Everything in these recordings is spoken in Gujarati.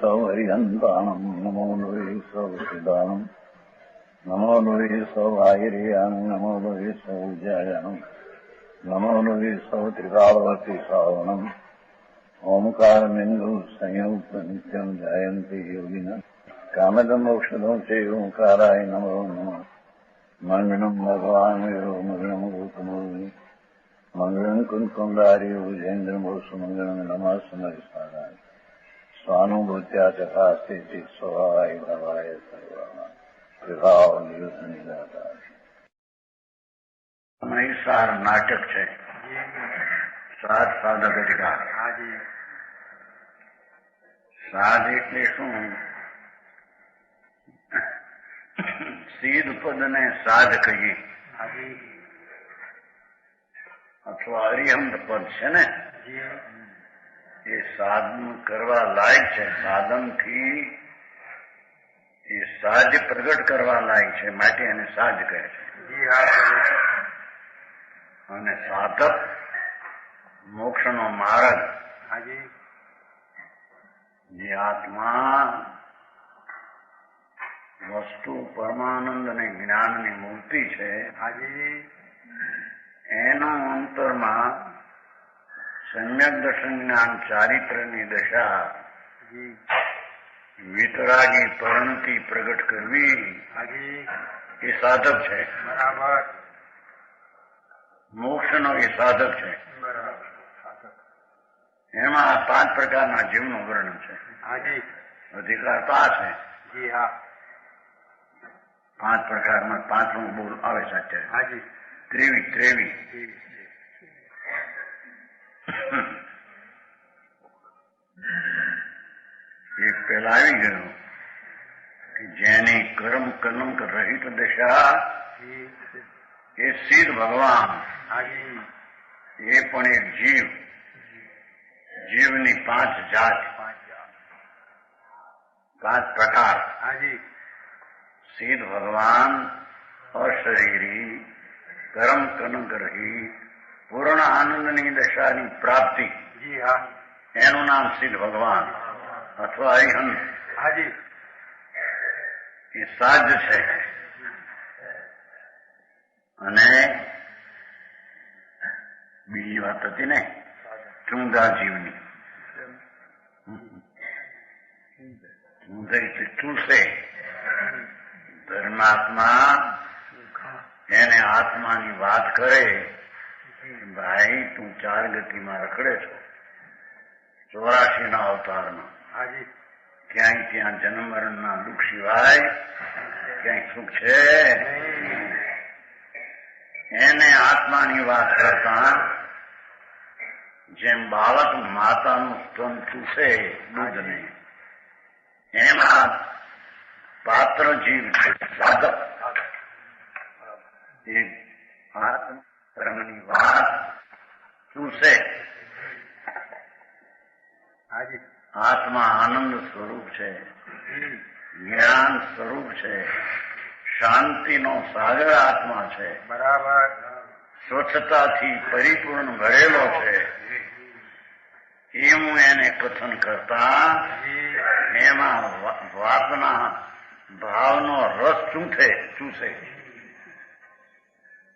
સૌ હરિહંતાણમ નમો લોહી સૌ સિદ્ધાનમ નમો લોહી સૌ આહિર્યાન નમો લોહી સૌ જયાનમ નમો લોહી સૌ ત્રિકાળવતી શ્રાવણમ ઓમકાર બિંદુ સંયુક્ત નિત્યમ જયંતી યોગિન કામદમ ઔષધો છે ઓંકારાય નમો નમઃ મંગળમ ભગવાન વિરો મંગળમ ગૌતમોની મંગળમ કુંકુંડારી ભુજેન્દ્રમોષ મંગળમ નમઃ સમયસારાય સ્વાનુભૂત્યા ચકાસ્તે સ્વભાવાય ભવાય સર્વમાં વિભાવ નિદાતા મહીસાર નાટક છે. સાત સાધક અધિકાર. સાધ એટલે શું? સીધ પદને સાધ કહીએ અથવા અરિહંત પદ છે ને, એ સાધન કરવા લાયક છે. સાધનથી એ સાજ પ્રગટ કરવા લાયક છે, માટે એને સાજ કહે છે. અને સાધક મોક્ષનો માર્ગ, જે આત્મા વસ્તુ પરમાનંદ અને જ્ઞાનની મૂર્તિ છે, એનો અંતરમાં સમ્યક દર્શન જ્ઞાન ચારિત્રની દશા વિતરાગી પરિણતિ પ્રગટ કરવી એ સાધક છે. બરાબર. મોક્ષનો એ સાધક છે. એમાં 5 પ્રકારના જીવનું વર્ણન છે. અધિકાર 5 છે. 5 પ્રકારમાં 5નું બોલ આવે સાથે 23 એક પહેલા આવી ગયું કે જેની કર્મ કલંક રહિત દશા એ સિદ્ધ ભગવાન, એ પણ એક જીવ. જીવની 5 જાત, 5 પ્રકાર. સિદ્ધ ભગવાન, અશરીરી, કર્મ કલંક રહિત, પૂર્ણ આનંદની દશાની પ્રાપ્તિ, એનું નામ સિદ્ધ ભગવાન અથવા અરિહંત. એ સાજ છે. અને બીજી વાત હતી ને, ચૂંદા જીવની. ચૂંદા એટલે ચૂસે. ધર્માત્મા એને આત્માની વાત કરે, ભાઈ તું 4 ગતિમાં રખડે છો, 84 અવતારમાં. ક્યાંય ત્યાં જન્મ મરણના દુઃખ સિવાય ક્યાંય સુખ છે? એને આત્માની વાત કરતા જેમ બાળક માતાનું સ્તન ચૂસે દૂધને, એમાં પાત્ર જીવ છે સાધક. એ આત્મની વાત ચૂસે. આત્મા આનંદ સ્વરૂપ છે, જ્ઞાન સ્વરૂપ છે, શાંતિનો સાગર આત્મા છે. બરાબર. સ્વચ્છતાથી પરિપૂર્ણ ભરેલો છે. એવું એને કથન કરતા એમાં વાતના ભાવનો રસ ચૂસે.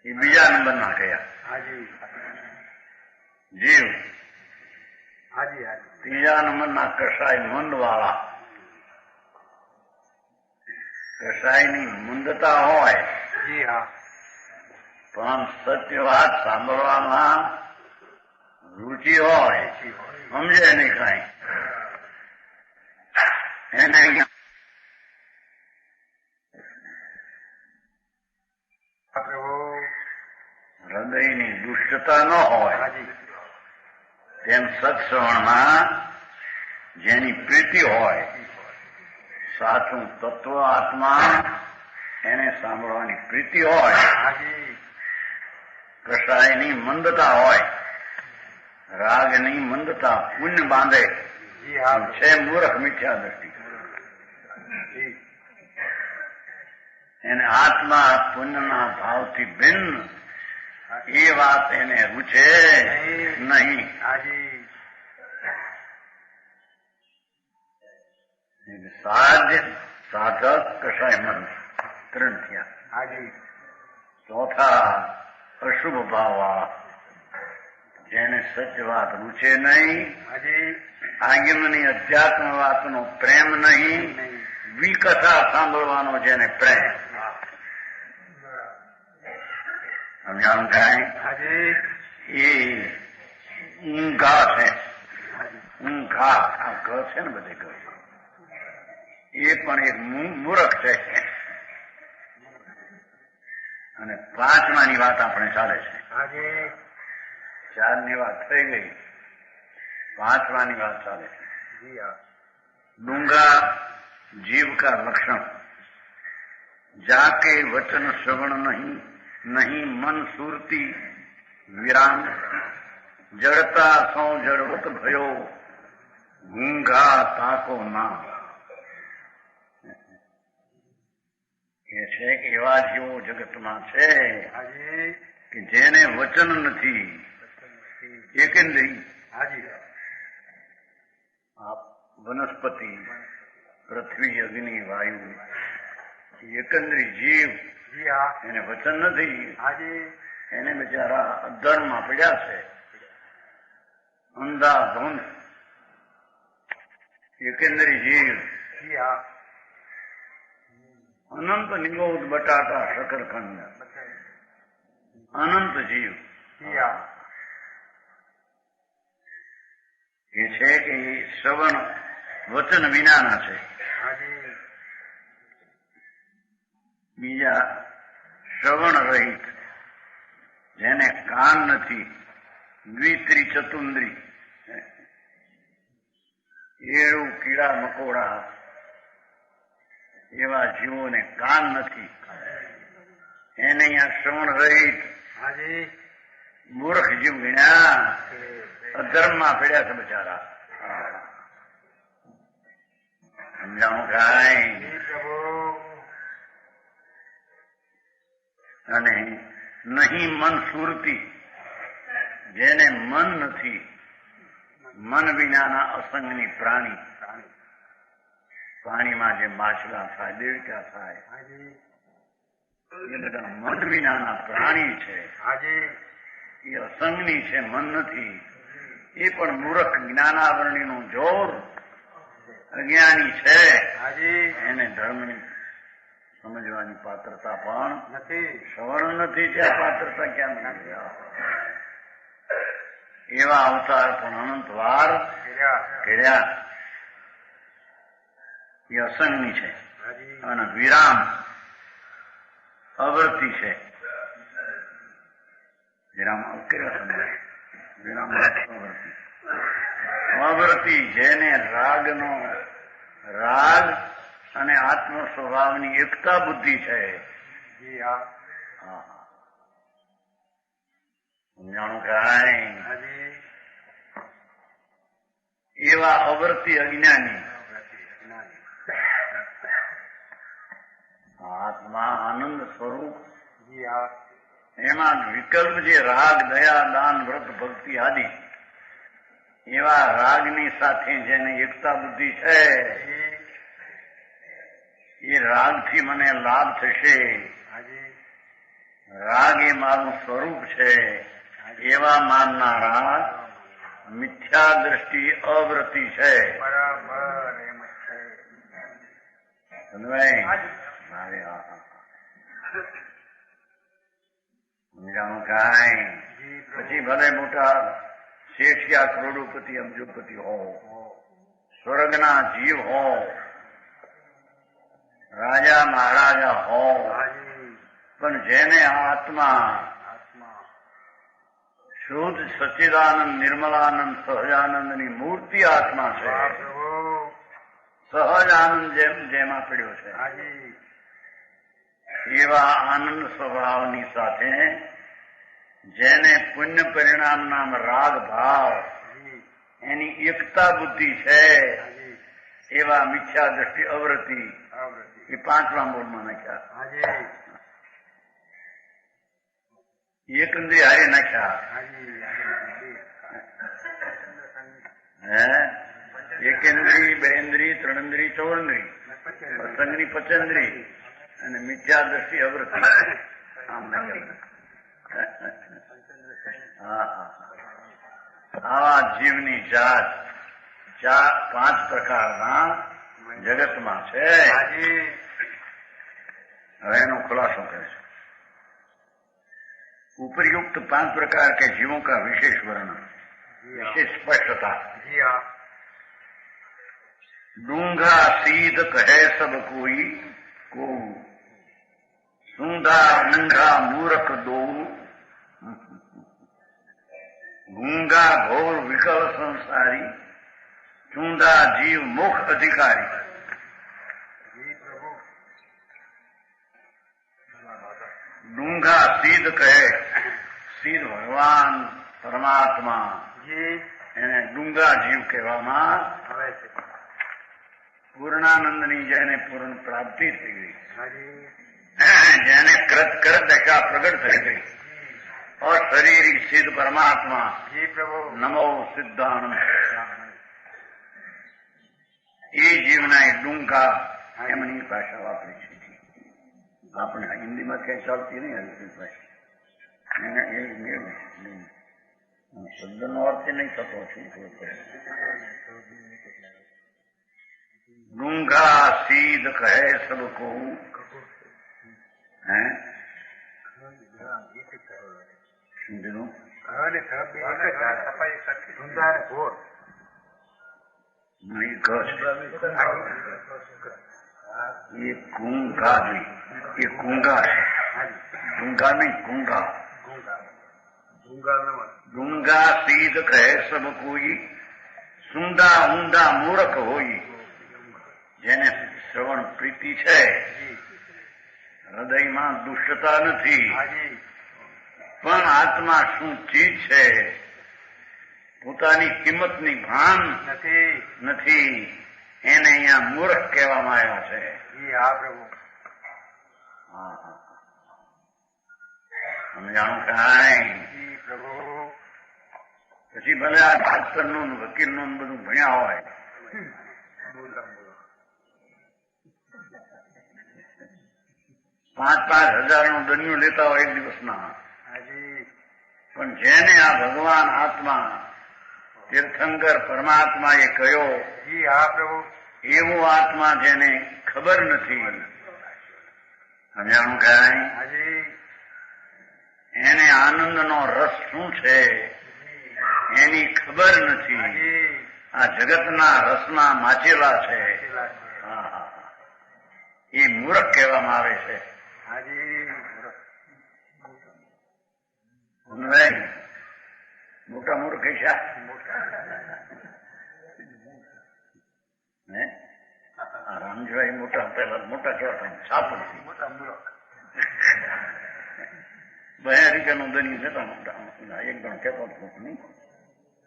એ બીજા નંબરના કયા જીવ. ત્રીજા નંબરના કસાય મંદવાળા. કસાયની મંદતા હોય, પણ સત્ય વાત સાંભળવામાં રુચિ હોય, સમજે નહીં કઈ. એને હૃદયની દુષ્ટતા ન હોય, તેમ સત્શ્રવણમાં જેની પ્રીતિ હોય, સાચું તત્વ આત્મા એને સાંભળવાની પ્રીતિ હોય, કસાયની મંદતા હોય, રાગની મંદતા પુણ્ય બાંધે છે, મૂર્ખ મિથ્યા દ્રષ્ટિ. એને આત્મા પુણ્યના ભાવથી ભિન્ન એ વાત એને રૂચે નહીં. સાધ્ય સાધક કશાય મન 3 થયા. હાજી. ચોથા અશુભ ભાવ, જેને સત્ય વાત રૂચે નહીં, હાજી. આગમની અધ્યાત્મ વાતનો પ્રેમ નહીં, વિકથા સાંભળવાનો જેને પ્રેમ. સમજાણું થાય? હાજી. એ ઊંઘા છે. ઊંઘા આ ઘ છે ને બધે ઘ, એ પણ એક મૂર્ખ છે. અને 5માની વાત આપણે ચાલે છે. હાજી. 4ની વાત થઈ ગઈ, 5માની વાત ચાલે છે. જી હા. डूंगा जीव का लक्षण, जाके वचन श्रवण नहीं, नहीं मन सुरती विराम, जड़ता सौ जड़वत भयो, गूंगा ताको ना. એ છે કે એવા જીવો જગતમાં છે કે જેને વચન નથી, એકેન્દ્રી વનસ્પતિ, પૃથ્વી, અગ્નિ, વાયુ, એકંદરી જીવ, એને વચન નથી. એને બિચારા અધર્મમાં પડ્યા છે, અંધાધૂંધ. એકંદરી જીવ અનંત નિગોદ બટાટા શકરખંડ, અનંત જીવ એ છે કે એ શ્રવણ વચન વિનાના છે. બીજા શ્રવણ રહિત, જેને કાન નથી, દ્વિત્રી ચતુંદ્રી, એળું કીડા મકોડા એવા જીવોને કાન નથી, એને અહીંયા શ્રવણ રહિત મૂર્ખ જીવ ગણ્યા, અધર્મમાં પડ્યા છે બચારા. સમજાણું કાંઈ? અને નહીં મન સુરતી, જેને મન નથી, મન વિનાના અસંગની પ્રાણી. પાણીમાં જે માછલા થાય, દેડકા થાય, એ બધા મન વિનાના પ્રાણી છે. એ અસંગની છે, મન નથી. એ પણ મૂર્ખ જ્ઞાનાવરણીનું જોર, અજ્ઞાની છે. એને ધર્મની સમજવાની પાત્રતા પણ નથી, શ્રવણ નથી, ત્યાં પાત્રતા ક્યાં નથી. એવા અવતાર પણ અનંત વાર કર્યા. એ અસંગની છે અને વિરામ અવર્તી છે. વિરામ વિરામ અવર્તી, જેને રાગનો રાગ અને આત્મ સ્વભાવની એકતા બુદ્ધિ છે. સમજાણું કાંઈ? એવા અવર્તી અજ્ઞાની, આત્મા આનંદ સ્વરૂપ, એમાં વિકલ્પ જે રાગ, દયા, દાન, વ્રત, ભક્તિ આદિ, એવા રાગની સાથે જેને એકતા બુદ્ધિ છે, એ રાગથી મને લાભ થશે, રાગ એ મારું સ્વરૂપ છે, એવા માનનારા મિથ્યા દ્રષ્ટિ અવ્રતિ છે. સમજાણું કાંઈ? પછી ભલે મોટા શેઠિયા, કરોડોપતિ, અબજોપતિ હો, સ્વર્ગના જીવ હો, રાજા મહારાજા હો, પણ જેને આત્મા શુદ્ધ સચ્ચિદાનંદ, નિર્મલાનંદ, સહજાનંદની મૂર્તિ આત્મા છે, સહજ આનંદ જેમાં પડ્યો છે, એવા આનંદ સ્વભાવની સાથે જેને પુણ્ય પરિણામ નામ રાગ ભાવ, એની એકતા બુદ્ધિ છે, એવા મિથ્યા દ્રષ્ટિ અવૃત્તિ, એ 5મા મૂળમાં નાખ્યા. એકંદરી હારે નાખ્યા. એકેન્દ્રી, બેન્દ્રી, ત્રણેન્દ્રી, ચૌરેન્દ્રી, પ્રસંગની પચેન્દ્રી અને મિથ્યા દ્રષ્ટિ અવૃત્તિ. આવા જીવની જાત 5 પ્રકારના જગતમાં છે. હવે એનો ખુલાસો કરે છે. उपरयुक्त 5 प्रकार के जीवों का विशेष वर्णन, विशेष स्पष्टता. डूंगा सीध कहे सब कोई को, सूंधा ऊंधा मूर्ख दो, गूंगा घोर विकल संसारी, चूंधा जीव मोक्ष अधिकारी. डूंगा सीध કહે, સીધ ભગવાન પરમાત્મા એને ડુંગા જીવ કહેવામાં આવે છે. પૂર્ણાનંદની જેને પૂર્ણ પ્રાપ્તિ થઈ ગઈ, જેને કૃત દશા પ્રગટ થઈ ગઈ, और શરીરી સિદ્ધ પરમાત્મા નમો સિદ્ધાનંદ. એ જીવના ડુંગા એમની ભાષા વાપરી છે. આપણે હિન્દીમાં કઈ ચાલતી નહીં શબ્દનો અર્થ નહીં થતો. ડુંગા સીધ કહે સબકો, હે સમજનું ये गूंगा नहीं, ये गूंगा है. गूंगा नहीं, गूंगा. गूंगा सीध કહે સબ કોઈ, સુંદા ઊંધા મૂર્ખ હોય. જેને શ્રવણ પ્રીતિ છે, હૃદયમાં દુષ્ટતા નથી, પણ આત્મા શું ચીજ છે પોતાની કિંમતની ભાન નથી, એને અહીંયા મૂર્ખ કહેવામાં આવ્યા છે. સમજાણું કાંઈ? પછી ભલે આ ડોક્ટરનું વકીલનું બધું ભણ્યા હોય, 5,000 નું દન્યું લેતા હોય એક દિવસના, પણ જેને આ ભગવાન આત્મા તીર્થંકર પરમાત્માએ કહ્યો, એવો આત્મા જેને ખબર નથી, સમજાણું કાંઈ? એને આનંદનો રસ શું છે એની ખબર નથી. આ જગતના રસના માચેલા છે. એ મૂર્ખ કહેવામાં આવે છે. મોટા મૂર્ખ કહેશા રામજીભાઈ મોટા પેલા મોટા કેવા સાપડથી ₹2 નું દરિયું જતા મોટા એક જણ કહેતો હતો નહીં,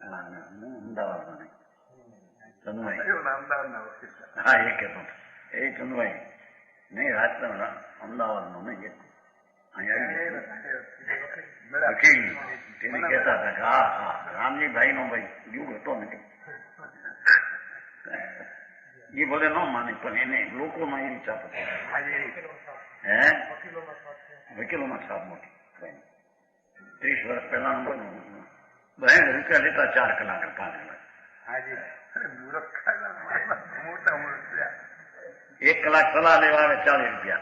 અમદાવાદમાં નહીં, ચંદભાઈ. હા, એ કહેતો એ ચંદભાઈ નહીં, રાજના અમદાવાદનો નહીં, અહીંયા વકીલ તેને કહેતા હતા કે હા હા રામજીભાઈ નો ભાઈ યુગ હતો ને, એ ભલે ન માને પણ એને લોકોમાં એની ચાપ હતી. હે વકીલોમાં છાપ મોટી. 30 વર્ષ પહેલાનું બન્યું. ₹2 લેતા 4 કલાક 5 કલાક. 1 કલાક સલાહ લેવા આવે ₹40.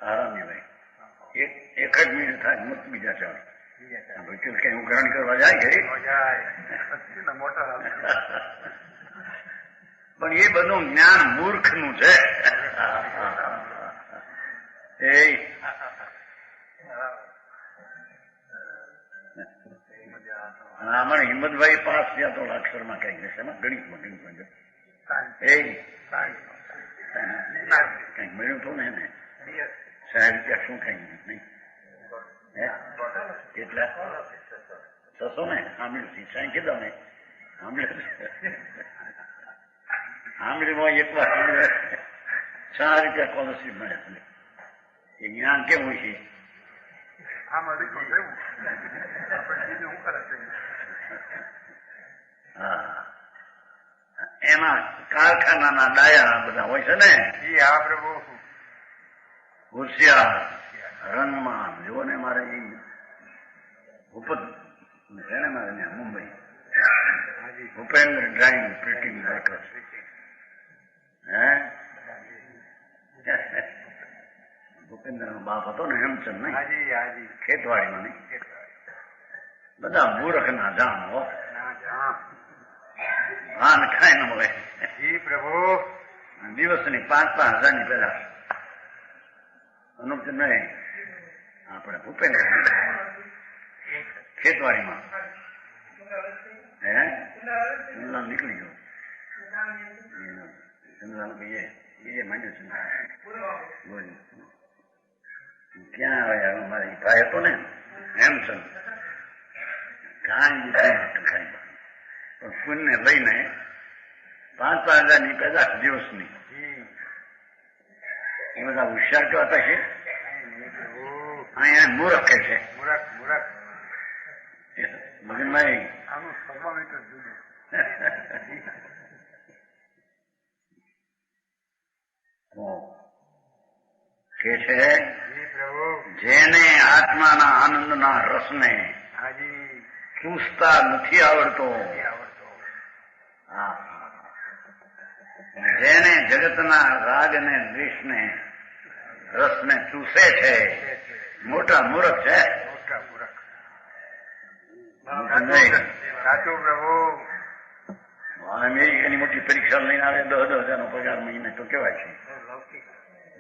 આરામની ભાઈ 1 જ મિનિટ થાય મત બીજા 4. વકીલ કઈ ઉઘરાણ કરવા જાય કે પણ એ બધું જ્ઞાન મૂર્ખનું છે. એ અમારે હિંમતભાઈ પાસ થયા તો અક્ષરમાં કઈ જશે ગણિતમાં એ કઈક મળ્યું હતું ને એને ₹60 શું કઈ નહીં કેટલા 600 ને સાંભળ્યું સાંઈ કીધા ને સાંભળ્યું એક વાર ₹6 સ્કોલરશીપ મળે. એ જ્ઞાન કેવું છે? એમાં કારખાનાના ડાયા બધા હોય છે ને. જી હા પ્રભુ. હોશિયાર રંગમાં જુઓ ને મારે એ ભૂપત છે ને મારે ત્યાં Mumbai Bhupendra drawing printing workers. હે ભૂપેન્દ્ર નો બાપ હતો ને હેમચંદ નહીં, હાજી હાજી. ખેતવાડીમાં નહીં. બધા મૂર્ખ ના જામ હો, ભાન ખાય ન મળે. જી પ્રભુ. દિવસની 5,000 ની પેલા અનુપ નહીં આપણે ભૂપેન્દ્ર ખેતવાડીમાં હે ચંદ્રલાલ નીકળી ગયો. ચંદ્રલાલ કહીએ બીજે માંડ્યું છે ક્યાં આવે મારે ભાઈ હતો ને હેમચંદ કાંઈ ખાઈ પણ ફૂલને લઈને 5,000 ની પેદા દિવસની. એ બધા હોશિયાર કેવા હતા છે, અહીંયા મૂર્ખ કે છે. મગનભાઈ આનું સ્વભાવ એક જ જુદું. કે છે પ્રભુ જેને આત્માના આનંદના રસને હાજી ચૂસતા નથી આવડતો, જેને જગતના રાગ અને દ્વેષને રસને ચૂસે છે મોટા મૂર્ખ છે. મોટા મૂર્ખ. નહીં સાચું પ્રભુ. અમેરિકાની મોટી પરીક્ષા લઈને આવે 10,000 નો પગાર મહિને તો કેવાય છે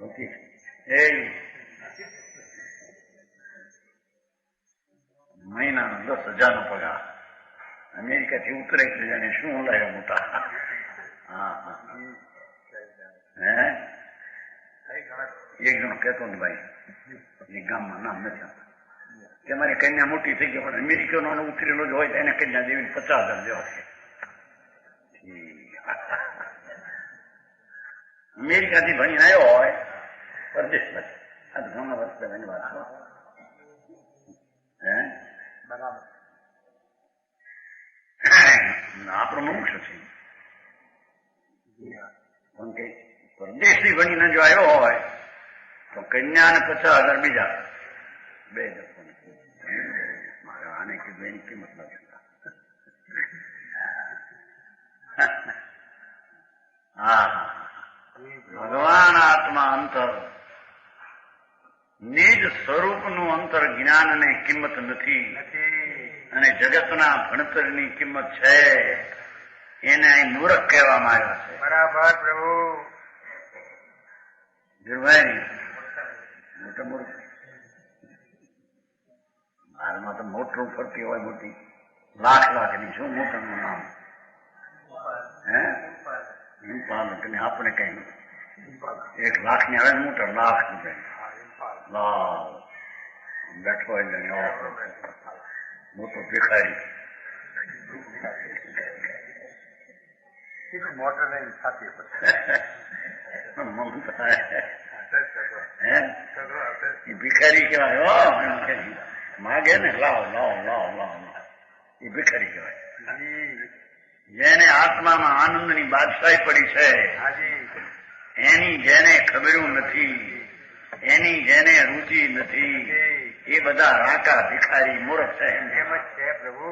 લૌકિક. એ મહિનાનો 10,000 નો પગાર અમેરિકાથી ઉતરે એટલે જાણે શું લાવ્યા મોટા. હા હા હે એક જણો કહેતો ને ભાઈ એ ગામમાં નામ નથી આવતા કે મારી કન્યા મોટી થઈ ગઈ પણ અમેરિકનો ઉતરેલો જ હોય એને કન્યા દેવીને 50,000 દેવા છે. અમેરિકાથી ભણીને આવ્યો હોય પરદેશમાં આ ઘણા વર્ષ પહેલાની વાત હે બરાબર. આપણો મુખ્ય છે પણ કે પરદેશથી ભણીને જો આવ્યો હોય તો કન્યા ને 50,000 બીજા બે મારે આને કીધું એની કિંમત નથી. હા ભગવાન આત્મા અંતર નિજ સ્વરૂપનું અંતર જ્ઞાનને કિંમત નથી અને જગતના ભણતરની કિંમત છે. એને અહીં મૂર્ખ કહેવામાં આવ્યા છે. બરાબર પ્રભુ. ધીરુભાઈ મોટા મૂર્ખ હાલમાં તો મોટું ફરતી હોય મોટી લાખ ની શું મોટાનું નામ હે ઇમ્પાલ આપણે કઈ 1 લાખ ની આવે મોટર લાખ રૂપિયા બેઠો હોય મોટો ભિખારી મોટર સાથે ભિખારી કહેવાય. માગે ને લાવ લાવ લાવ લાવ એ ભિખારી કહેવાય. જેને આત્મામાં આનંદની બાદશાહી પડી છે એની જેને ખબર્યું નથી, એની જેને રુચિ નથી એ બધા રાકા ભિખારી મૂર્ખ છે. એમ જ છે પ્રભુ.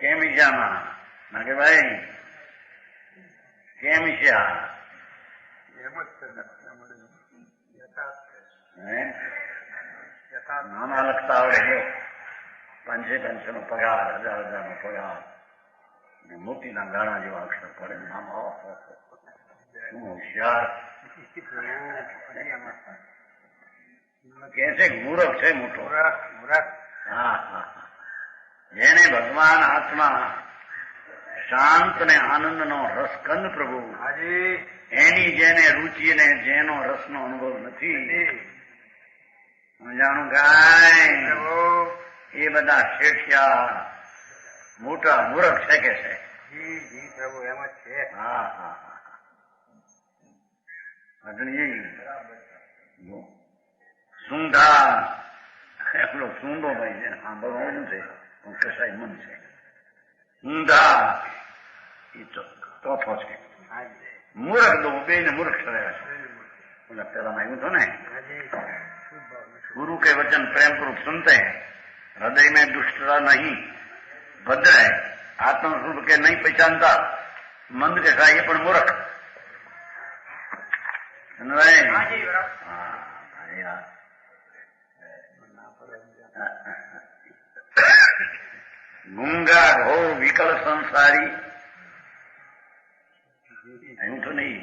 કેમ ઈજામાં ના કે ભાઈ કેમ છે આ એમ જ નાના લખતા આવડે જો 500 નો પગાર 1,000 નો પગાર મોતીના ગાળા જેવા અક્ષર પડે. નામ શું હોશિયાર કે છે મૂર્ખ છે મોટો. હા હા જેને ભગવાન આત્મા શાંત ને આનંદ નો રસકંદ પ્રભુ એની જેને રુચિ ને જેનો રસનો અનુભવ નથી જાણું ગાય એ બધા શેઠિયા મોટા મૂર્ખ છે કે છે. પ્રભુ એમ જ છે. હા હા હા સૂંઢા એટલો સૂંઢો ભાઈ છે સાંભળવાનું છે પણ કસાય મન છે. ઊંધા એ ચોથો છે. હાજી મૂર્ખ દો બે ને મૂર્ખ ઠરાવ્યા છે. બોલે પેલામાં આવ્યું હતું ને, હાજી શુભ ભાવના શુભ गुरु के वचन प्रेम पूर्वक सुनते हैं, हृदय में दुष्टता नहीं, भद्र है, आत्म स्वरूप के नहीं पहचानता, मंद के था ये पण मूर्ख. હાજી બરાબર गूंगा घोर विकल संसारी એવું તો નહીં,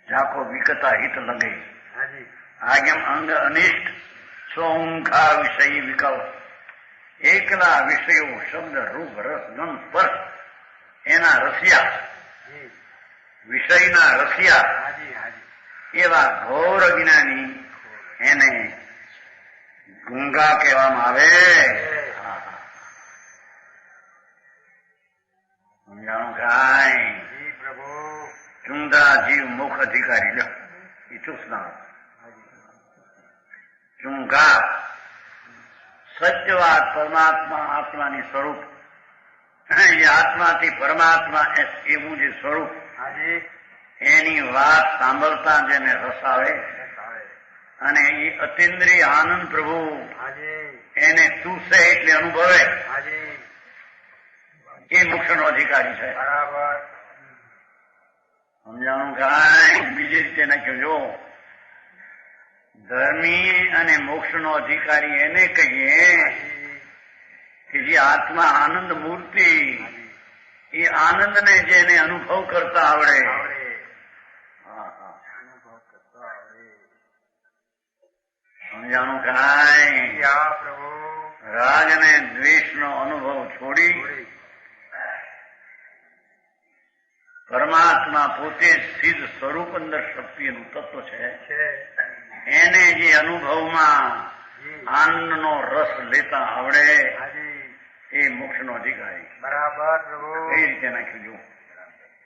જાકો વિકતા હિત લગે, હાજી આગમ અંગ અનિષ્ટ સ્વહુંખા વિષય વિકલ, એકલા વિષયો શબ્દ રૂપ રસ ગંધ સ્પર્શ એના રસિયા, જી વિષયના રસિયા હાજી હાજી એવા ઘોર અજ્ઞાની એને ગુંગા કહેવામાં આવે. સમજાણું કાંઈ? જી પ્રભુ ચુંદા જીવ મુખ અધિકારી લો એ ચૂસના ચુંગા સત્યવાદ પરમાત્મા આત્માની સ્વરૂપ, એ આત્માથી પરમાત્મા એવું જે સ્વરૂપ હાજી એની વાત સાંભળતા જેને રસ આવે અને એ અતિન્દ્રિય આનંદ પ્રભુ હાજી એને ચૂસે એટલે અનુભવે, હાજી એ મોક્ષનો અધિકારી છે. બરાબર સમજાણું કાંઈ? બીજી રીતે નાખ્યું જો, ધર્મી અને મોક્ષનો અધિકારી એને કહીએ કે જે આત્મા આનંદ મૂર્તિ, એ આનંદને જેને અનુભવ કરતા આવડે. અનુભવ કરતો આવડે. સમજાણું કાંઈ? યા પ્રભુ રાગ અને દ્વેષનો અનુભવ છોડી થોડી પરમાત્મા પોતે સિદ્ધ સ્વરૂપ અંદર શક્તિનું તત્વ છે, છે એને જે અનુભવમાં જી આનંદનો રસ લેતા આવડે હાજી એ મોક્ષનો અધિકારી. બરાબર પ્રભુ કઈ રીતે નાખ્યું જો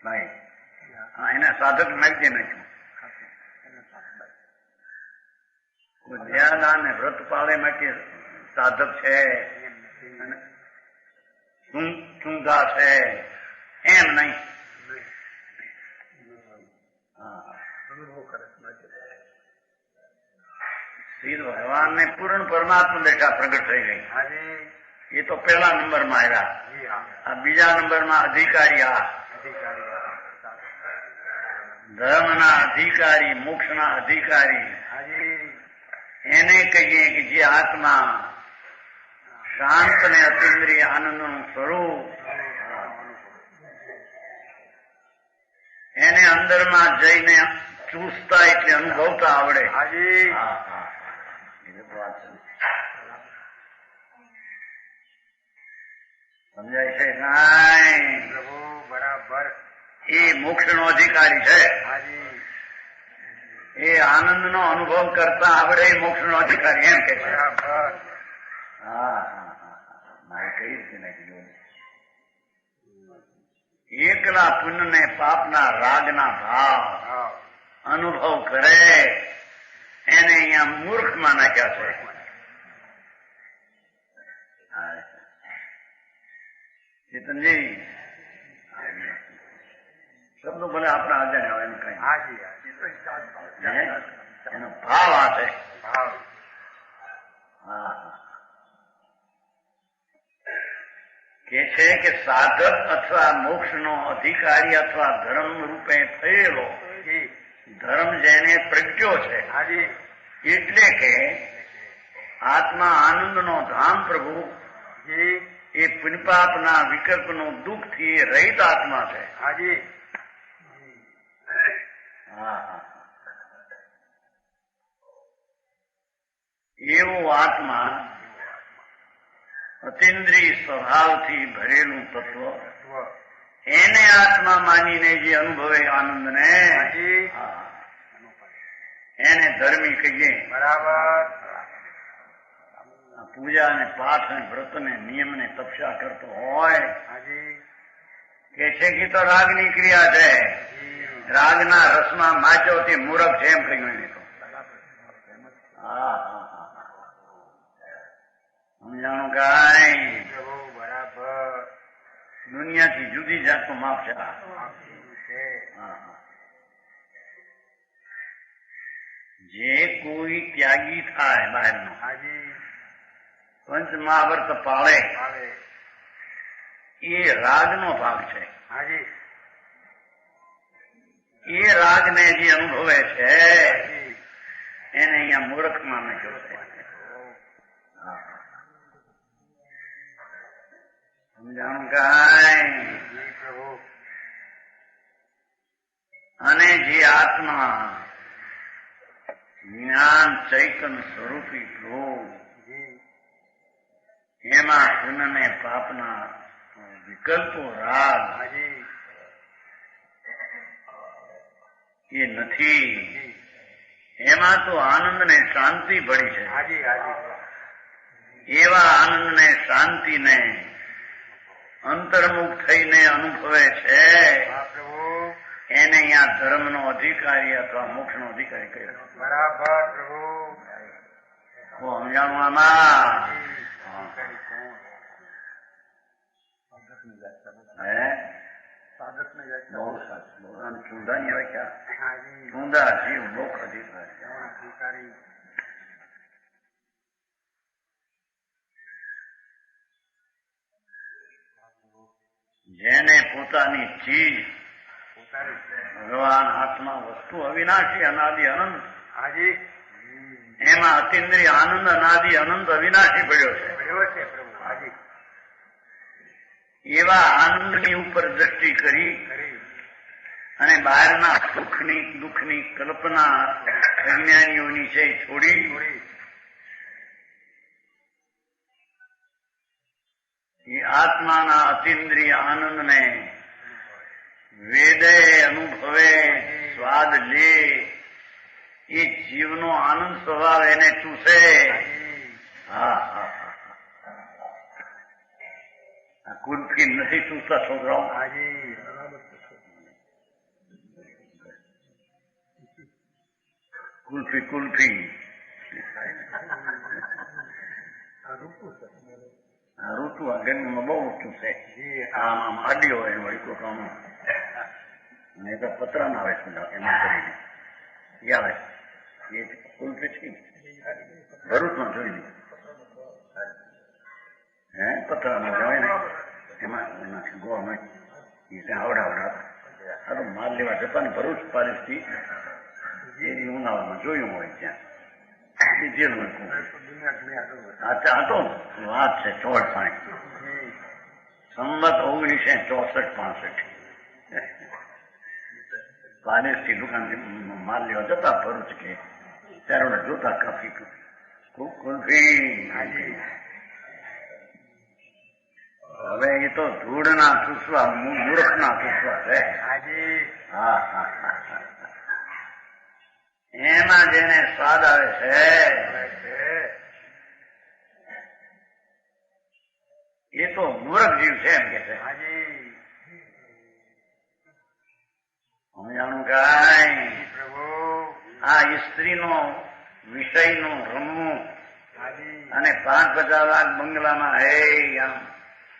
ભાઈ? હા, એના સાધક નાખી નાખ્યું. ધ્યાન અને વ્રત પાળે માટે સાધક છે, ચુંગા છે એમ નહીં. અનુભવ કરે શ્રી ભગવાનને પૂર્ણ પરમાત્મા દેખા પ્રગટ થઈ ગઈ. હાજી એ તો પહેલા નંબરમાં આવ્યા. જી હા આ બીજા નંબરમાં અધિકારી, આ અધિકારી ધર્મના અધિકારી, મોક્ષના અધિકારી હાજી એને કહીએ કે જે આત્મા શાંત ને અતિન્દ્રિય આનંદનું સ્વરૂપ, એને અંદરમાં જઈને ચૂસતા એટલે અનુભવતા આવડે. હાજી સમજાય છે કાંઈ? પ્રભુ બરાબર એ મોક્ષનો અધિકારી છે. હાજી એ આનંદનો અનુભવ કરતા આવડે એ મોક્ષનો અધિકારી એમ કે છે. બરાબર મારે કઈ રીતે નાખી? એકલા પુણ્ય ને પાપના રાગના ભાવ હા અનુભવ કરે એને અહીંયા મૂર્ખમાં નાખ્યા છે. ચેતનજી શબ્દો ભલે આપણા અજાણ્યા હોય એમ કઈ, હાજી હાજી તો હિસાબ એનો ભાવ આ છે. ભાવ કે છે કે સાધક અથવા મોક્ષનો અધિકારી અથવા ધર્મ રૂપે થયેલો, જી ધર્મ જેને પ્રગટ્યો છે, હાજી એટલે કે આત્મા આનંદનો ધામ પ્રભુ, જી એ પુણ્યપાપના વિકલ્પનું દુઃખથી રહિત આત્મા છે. હાજી એવો આત્મા અતિન્દ્રિય સ્વભાવથી ભરેલું તત્વ, એને આત્મા માનીને જે અનુભવે આનંદને હાજી એને ધર્મી કહીએ. બરાબર પૂજા ને પાઠ ને વ્રત ને નિયમ ને તપસ્યા કરતો હોય હાજી કે છે કે તો રાગની ક્રિયા છે, રાગના રસમાં માચો તે મૂરખ છે એમ કહ્યું એને તો. સમજાણું કાંઈ? પ્રભુ બરાબર દુનિયાથી જુદી જાતનું માપ છે. જે કોઈ ત્યાગી થાય બહારનો, પંચ મહાવ્રત પાળે, એ રાગનો ભાગ છે. એ રાગને જે અનુભવે છે એને અહીંયા મૂર્ખમાં નાખ્યો છે. સમજાણું કાંઈ? અને જે આત્મા જ્ઞાન ચૈતન સ્વરૂપી પ્રભુ, એમાં પુનઃને પાપના વિકલ્પો રાગ એ નથી. એમાં તો આનંદ ને શાંતિ ભળી છે. એવા આનંદ ને શાંતિ ને અંતર્મુખ થઈને અનુભવે છે એને અહીંયા ધર્મનો અધિકારી અથવા મોક્ષનો અધિકારી કહ્યો. બરાબર પ્રભુ. સમજાણું આમાં? બહુ સાચું. ચૂંદા ની હવે ક્યાં ચૂંદા જીવ મોક્ષ અધિકારી. જેને પોતાની ચીજ ભગવાન આત્મા વસ્તુ અવિનાશી અનાદિ અનંત, એમાં અતિન્દ્રિય આનંદ અનાદિ અનંત અવિનાશી પડ્યો છે. એવા આનંદની ઉપર દ્રષ્ટિ કરી અને બહારના દુઃખની કલ્પના અજ્ઞાનીઓની છે છોડી એ આત્માના અતિન્દ્રિય આનંદને વેદે અનુભવે, સ્વાદ લે, એ જીવનો આનંદ સ્વભાવ એને ચૂસે. કુલ્ફી નથી ચૂસતા છોકરાઓ. કુલ્ફી ઋતુ આગળમાં બહુ ચૂસે. આમ આડી હોય વળી કોકરામાં એ તો પતરા ના આવે છે એમાં કરીને એ આવે એ કુલ્ફી છે. ભરૂચમાં જોઈ લીધું પતરામાં હોય ને એમાં એનાથી ગોવામાં એ ત્યાં આવડાવડા આ તો માલ લેવા જતા ને ભરૂચ પાલિસથી એ ઉનાળામાં જોયું હોય ત્યાં જેલું હતો. વાત છે 64 સંમત 1964-65 પાલિસથી દુકાનથી માલ લેવા જતા ભરૂચ કે ત્યારે જોતા કાફી કુલ્ફી. હવે એ તો ધૂળના ચૂસવા મૂર્ખના ચૂસવા છે. એમાં જેને સ્વાદ આવે છે એ તો મૂર્ખ જીવ છે એમ કે છે. સમજાણું કાંઈ? આ સ્ત્રીનો વિષયનું રમવું અને 5-50 લાખ બંગલામાં હે આમ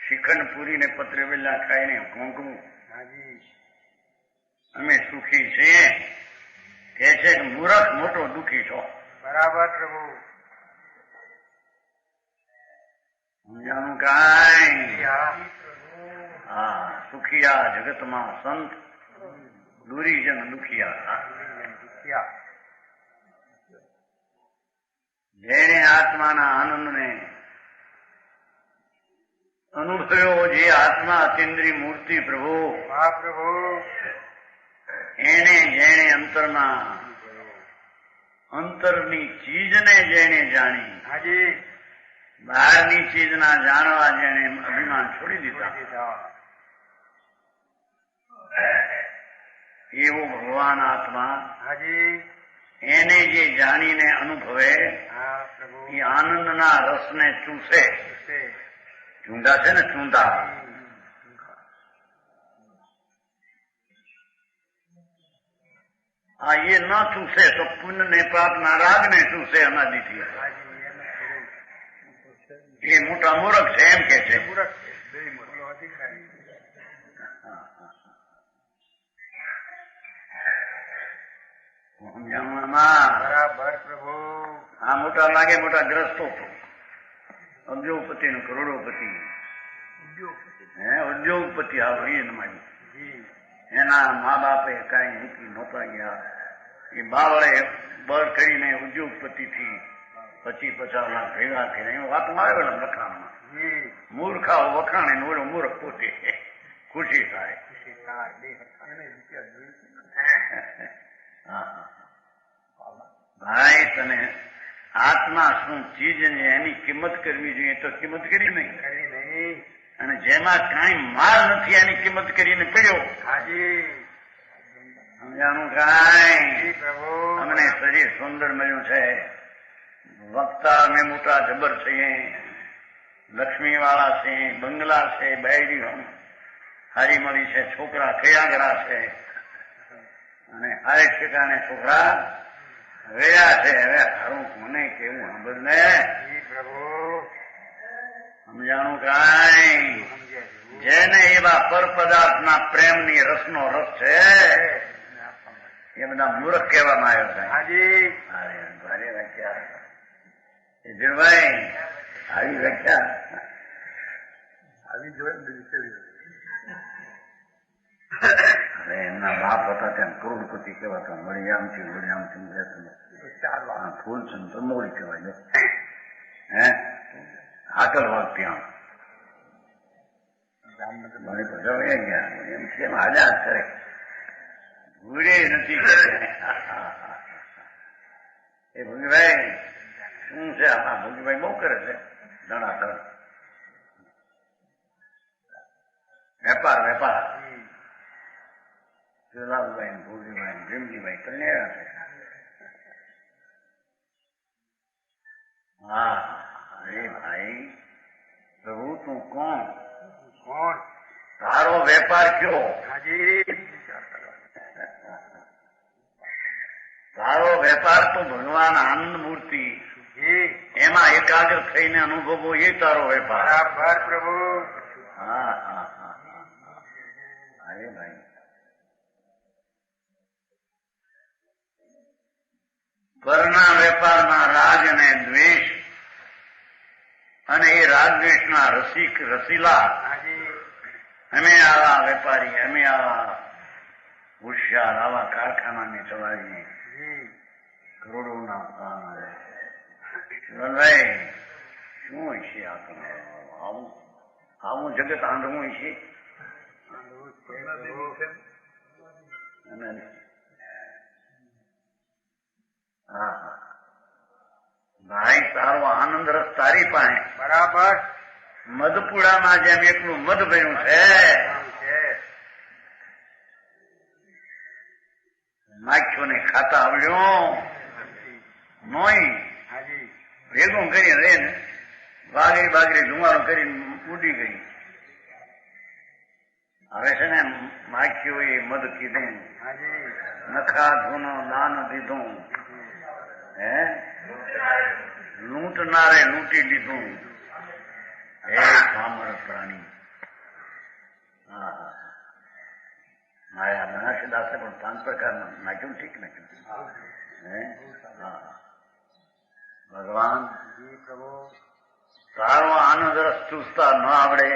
શ્રીખંડ પૂરી ને પત્ર વેલા ખાઈને ઘોંઘવું અમે સુખી છીએ કે છે કે મૂર્ખ મોટો દુઃખી છો. બરાબર પ્રભુ. સમજાણું કાંઈ? હા. સુખિયા જગતમાં સંત, દુરીજન દુખિયા. જેને આત્માના આનંદને અનુભવ્યો, જે આત્મા અતિન્દ્રિય મૂર્તિ પ્રભુ, એને જેણે અંતરની ચીજને જેણે જાણી, બહારની ચીજના જાણવા જેણે અભિમાન છોડી દીધા, એવો ભગવાન આત્મા એને જે જાણીને અનુભવે એ આનંદના રસને ચૂસે. ચૂંદા છે ને ચૂંદા, આ એ ન ચૂસે તો પુણ્ય ને પાપ ના રાગ ને ચૂસે અનાદિથી. એ મોટા મૂર્ખ છે એમ કે છે. સમજાણું આમાં બરાબર પ્રભુ. આ મોટા લાગે મોટા ગ્રસ્તો અબજોપતિ ને કરોડોપતિ ઉદ્યોગપતિ આવી જી એના મા બાપે કઈ મૂકી નહોતા ગયા. એ બાવળે બર કરીને ઉદ્યોગપતિ થી 25-50 લાખ ભેગા થઈને એવું વાતું આવેલા લખાણમાં. જી મૂર્ખાઓ વખાણે ને ઓલો મૂર્ખ પોતે ખુશી થાય. ભાઈ તને આત્મા શું ચીજ ને એની કિંમત કરવી જોઈએ તો કિંમત કરી નહીં. અને જેમાં કાંઈ માલ નથી એની કિંમત કરીને પડ્યો. હાજી સમજાણું કાંઈ? જી પ્રભુ. અમને શરીર સુંદર મળ્યું છે, વક્તા અમે મોટા જબર છીએ, લક્ષ્મી વાળા છે, બંગલા છે, બાયડી હારી મળી છે, છોકરા થયાગરા છે અને હારે ઠેકાણે છોકરા રહ્યા છે. હવે હારું મને કેવું સાંભળ ને. જી પ્રભુ. સમજાણું કાંઈ? જેને એવા પર પદાર્થના પ્રેમની રસનો રસ છે એ બધા મૂર્ખ કહેવામાં આવ્યો છે. હાજી ભારે વ્યાખ્યા ધીરભાઈ, આવી વ્યાખ્યા આવી જોઈએ. હવે એમના બાપ હતા ત્યાં કરોડપતિ કહેવાતા. વડિયામથી ફૂલ છે તો મોડી કહેવાય. હે હાકલ વાગ ત્યાં એમ કેમ આજાદ કરે ભૂડે નથી. એ ભૂગીભાઈ શું છે આમાં? ભૂગીભાઈ બહુ કરે છે ધડાધડ વેપાર. લાલભાઈ ભૂગીભાઈ ભીમજીભાઈ કન્યા છે. હા અરે ભાઈ પ્રભુ તું કોણ? તારો વેપાર કયો? હાજી તારો વેપાર તો ભગવાન આનંદ મૂર્તિ એમાં એકાગ્ર થઈને અનુભવો એ તારો વેપાર. બરાબર પ્રભુ. હા અરે ભાઈ પરના વેપારના રાગ અને દ્વેષ અને એ રાગદ્વેષના રસીલા અમે આવા વેપારી, અમે આવા હોશિયાર, આવા કારખાનાને ચલાવીએ કરોડોના પ્રાણ આવે. ભાઈ શું હશે આ તમે? આવું જગત આંધળું હશે. હા ભાઈ તારો આનંદ રસ તારી પાસે બરાબર. મધપુડામાં જેમ એકલું મધ ભર્યું છે માખ્યોને ખાતા આવડ્યો નોઈ ભેગું કરીને રે ને બાગરી ધુમાડો કરીને ઉડી ગઈ. હવે છે ને માખ્યો એ મધ કીધું, નખા ધૂનો દાન દીધું, હે લૂંટનારે લૂંટી લીધું. હે કામર પ્રાણી. હા મારા બનાસદાસે પણ 5 પ્રકારના નાખ્યું. ઠીક નાખ્યું. હે હા ભગવાન તારો આનંદ રસ ચૂસતા ન આવડે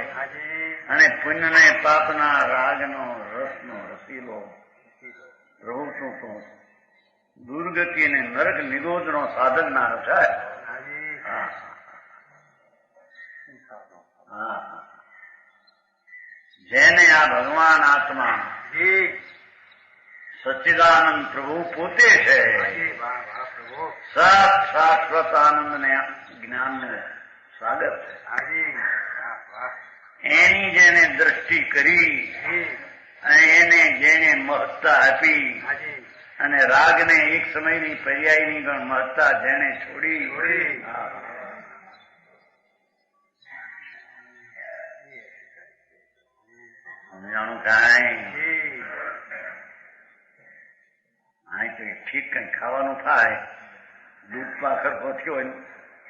અને પુણ્ય ને પાપના રાગનો રસનો રસીલો પ્રભુ તું તો દુર્ગતિ અને નરક નિરોધનો સાધકના રચાય. જેને આ ભગવાન આત્મા સચ્ચિદાનંદ પ્રભુ પોતે છે, શાશ્વત આનંદ ને જ્ઞાન નું સાગર છે, એની જેને દ્રષ્ટિ કરી અને એને જેને મહત્તા આપી અને રાગને એક સમયની પર્યાયની પણ મહત્તા જેને છોડી સમજાણું કાંઈ? અહીં તો ઠીક કઈ ખાવાનું થાય, દૂધમાં ખરખો થયો હોય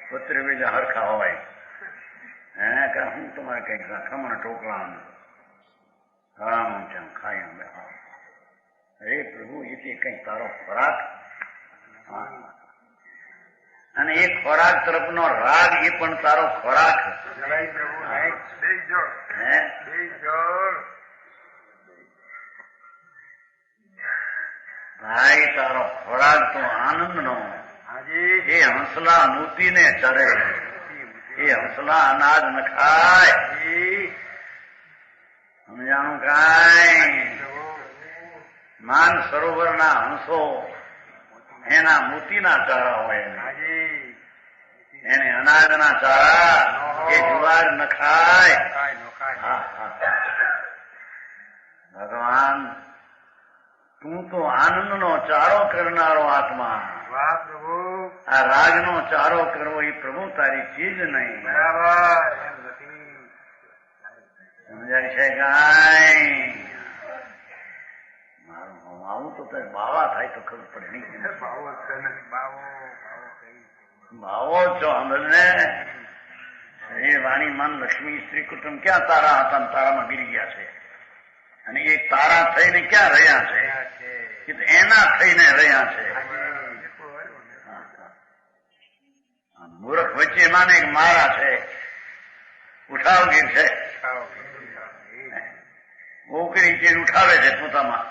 પત્ર બીજા હરખા હોય. હે કે હું તમારે કઈક ખમણ ઢોકળાનું ખાવાનું છે ખાઈ. અરે પ્રભુ એ કઈ તારો ખોરાક અને એ ખોરાક તરફનો રાગ એ પણ તારો ખોરાક. જય પ્રભુ બેસજો હે બેસજો ભાઈ તારો ખોરાક તો આનંદનો. હાજી એ હંસલા મૂતીને ચરે, એ હંસલા અનાજ ન ખાય. જી સમજાણું કાંઈ? પ્રભુ માન સરોવરના હંસો એના મોતીના ચારા હોય એને. હાજી એને અનાજના ચારા એ જુવાર ન ખાય. કાય નો કાય હા, હા. ભગવાન તું તો આનંદનો ચારો કરનારો આત્મા. વાહ પ્રભુ આ રાગનો ચારો કરવો એ પ્રભુ તારી ચીજ નહીં. બરાબર એમ નથી સમજાય છે કાંઈ? મારું આવું તો કઈ બાવા થાય તો ખબર પડે નહીં. બાવો છે ને બાવો બાવો કઈ ભાવો છો અમરને. એ વાણી મન લક્ષ્મી સ્ત્રી કુટુંબ ક્યાં તારા હતા ને તારામાં ગીરી ગયા છે, અને એ તારા થઈને ક્યાં રહ્યા છે? ક્યાં છે એ તો એના થઈને રહ્યા છે. મૂર્ખ વચ્ચે માને કે મારા છે, ઉઠાવગીર છે. ઓકરી ચીજ ઉઠાવે છે પોતામાં.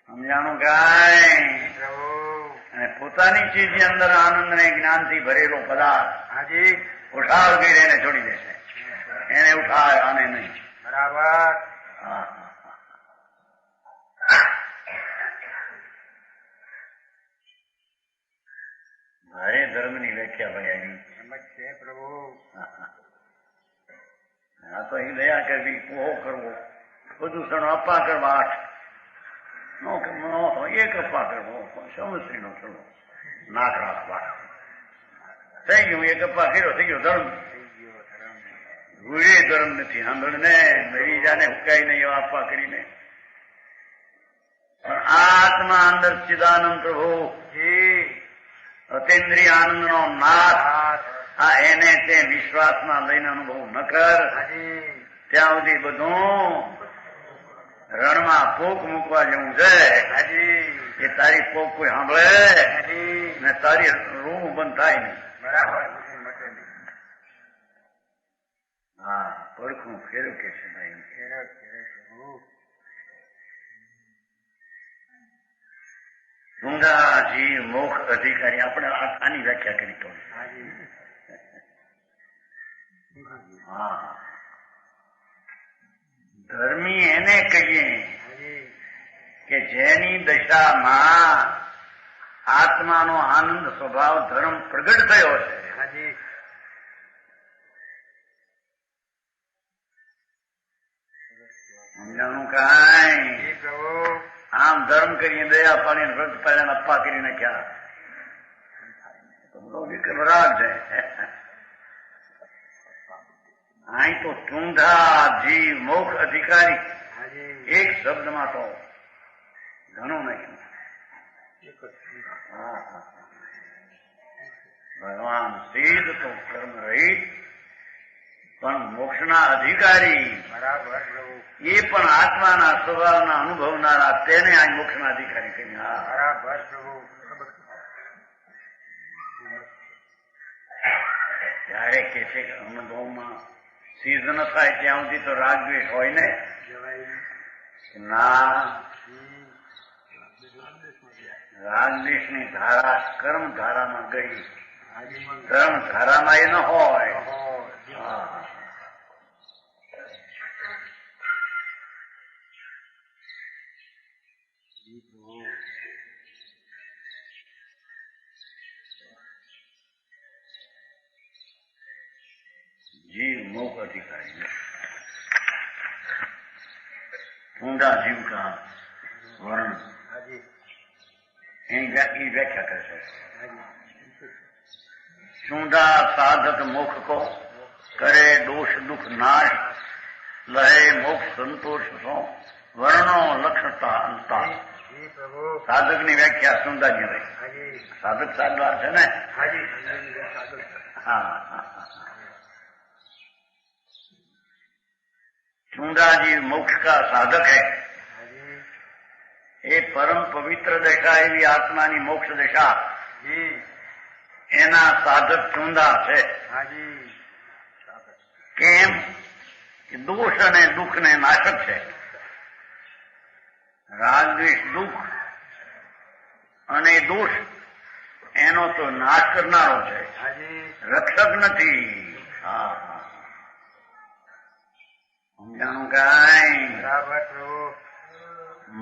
સમજાણું કાંઈ? પ્રભુ અને પોતાની ચીજની અંદર આનંદ ને જ્ઞાનથી ભરેલો પદાર્થ હાજી ઉઠાવગીર એને છોડી દેશે. એને ઉઠાવે આને નહીં. બરાબર હા, હા, હા. મારે ધર્મની વ્યાખ્યા ભાઈ આવી. એમ જ છે પ્રભુ આ તો એ દયા કરવી, પોહો કરવો, પ્રદૂષણ અપ્પા કરવા 8 એક અપ્પા કરવો, સમશ્રી નો કરવો, નાક રાખવા. થઈ ગયું એક અપ્પા કર્યો, થઈ ગયો ધર્મ. ગુરે ધર્મ નથી. સાંભળને મરી જાને હુકાઈ નહીં એવા અપ્પા કરીને. પણ આત્મા અંદર ચિદાનંદ પ્રભુ જી અતેન્દ્રિય આનંદનો નાથ. આ એને તે વિશ્વાસમાં લઈને અનુભવ ન કર. હાજી ત્યાં સુધી બધું રણમાં પોક મૂકવા જેવું છે. હાજી એ તારી પોક કોઈ સાંભળે હાજી ને તારી રૂમ બંધ થાય નહીં. બરાબર મટે નહીં હા, પડખું ફેરવ કે છે ભાઈ. ફેરવ પ્રભુ ઊંડા જીવ મોક્ષ અધિકારી. આપણે આની વ્યાખ્યા કરી તો હાજી હા, ધર્મી એને કહીએ હાજી કે જેની દશામાં આત્માનો આનંદ સ્વભાવ ધર્મ પ્રગટ થયો છે. હાજી સમજાણું કાંઈ? જી પ્રભુ આમ ધર્મ કરીને દયા પાડીને વ્રત પાડીને અપ્પા કરી નાખ્યા તો બધો વિક્રમ રાગ છે. અહીં તો ચૂંધા જીવ મોક્ષ અધિકારી. હાજી એક શબ્દમાં તો ઘણું નહીં. એક જ હા, હા. ભગવાન સિદ્ધ તો કર્મ રહિત પણ મોક્ષના અધિકારી. બરાબર પ્રભુ એ પણ આત્માના સ્વભાવના અનુભવનારા તેને આ મોક્ષના અધિકારી કહી. હા, બરાબર પ્રભુ ત્યારે કે છે કે અનુભવમાં સિદ્ધ ન થાય ત્યાં સુધી તો રાગ દ્વેષ હોય ને. જવાય ના, રાગ દ્વેષની ધારા કર્મ ધારામાં ગઈ, હાજી ધર્મ ધારામાં એ ન હોય. ઓહો હા, જી પ્રભુ જીવ મોક્ષ અધિકારી. ઊંડા જીવ કા વર્ણ હાજી એની વ્યાખ્યા કરે છે. હાજી ચૂંડા સાધક મોક્ષ કો કરે દોષ દુઃખ નાશ, લહે મોક્ષ સંતોષ સો વર્ણો લક્ષણતા અંતા. જી પ્રભુ સાધકની વ્યાખ્યા ચૂંડાજી હોય. હાજી સાધક સાધવા છે ને. હાજી હા, चूंडा जी मोक्ष का साधक है. हाजी એ પરમ પવિત્ર દશા એવી આત્માની મોક્ષ દશા જી એના સાધક ચૂંદા છે. હાજી કેમ કે દોષ અને દુઃખને નાશક છે. રાગ દ્વેષ દુઃખ અને દોષ એનો તો નાશ કરનારો છે, હાજી રક્ષક નથી. હા હા સમજાણું કાંઈ? બરાબર પ્રભુ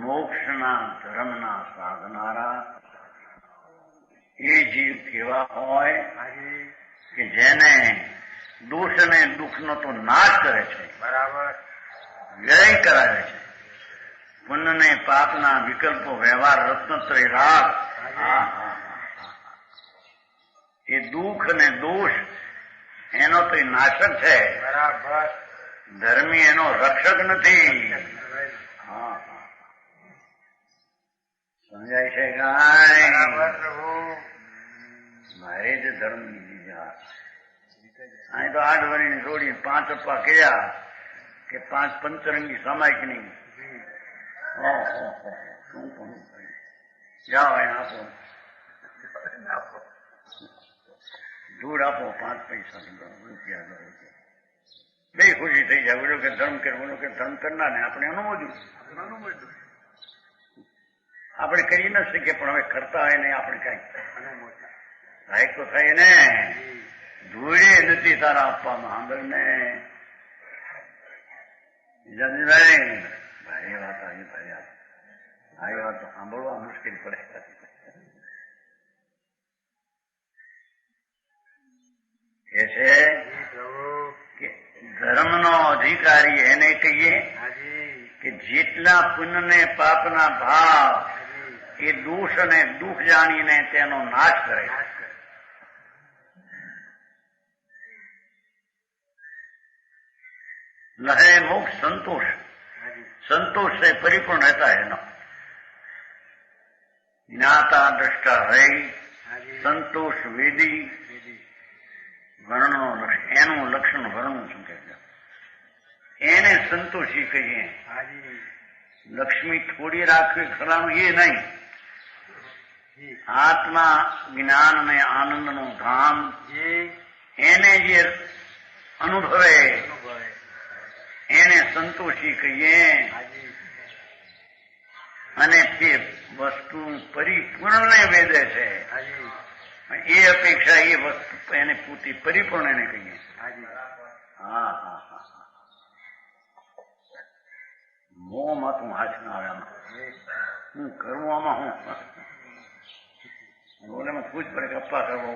મોક્ષના ધર્મના સાધનારા એ જીવ કેવા હોય હાજી કે જેને દોષ અને દુઃખનો તો નાશ કરે છે, બરાબર વ્યય કરાવે છે, પુણ્ય ને પાપના વિકલ્પો વ્યવહાર રત્નત્રય રાગ. એ દુઃખ અને દોષ એનો તો નાશક છે, બરાબર ધર્મી એનો રક્ષક નથી. હા સમજાય છે કાંઈ? બરાબર પ્રભુ મારે જ ધર્મની બીજા અહીં તો 8 વર્ષની છોડી 5 અપ્પા કયા કે 5 પંચરંગી સામાયિક નહીં. શું પણ જાઓ એને આપો, ધૂળ આપો, 5 પૈસા રૂપિયા બે ખુશી થઈ જાય. બોલો કે ધર્મ કરે, બોલો કે ધર્મ કરનાર ને આપણે અનુમોદ્યું. આપણે કરી ન શકીએ પણ હવે કરતા હોય ને આપણે કઈ લાયક તો થાય ને. ધૂળે નથી તારા આપવામાં સાંભળ ને ભાઈ ભાઈ વાત આવી ભાઈ આવી વાત તો સાંભળવા મુશ્કેલ પડે. કે છે કે ધર્મનો અધિકારી એને કહીએ કે જેટલા પુણ્ય ને પાપના ભાવ એ દોષ અને દુઃખ જાણીને તેનો નાશ કરે. लहे मोक्ष संतोष, संतोष से परिपूर्ण रहता है ना. ज्ञाता दृष्टा है संतोष वेदी વર્ણનો લક્ષણ, એનું લક્ષણ વર્ણનું શું કહે છે? એને સંતોષી કહીએ. લક્ષ્મી થોડી રાખવી ખરાનું એ નહીં. આત્મા જ્ઞાન અને આનંદનું ધામ એને જે અનુભવે એને સંતોષી કહીએ. અને તે વસ્તુ પરિપૂર્ણને વેદે છે એ અપેક્ષા એ વસ્તુ એને પૂરતી પરિપૂર્ણ એને કહીએ. હા હા હા મોંમાં તું હાથ ના આવે આમાં હું કરવું આમાં હું ઓલામાં પૂછ પડે કે અપ્પા કરવો,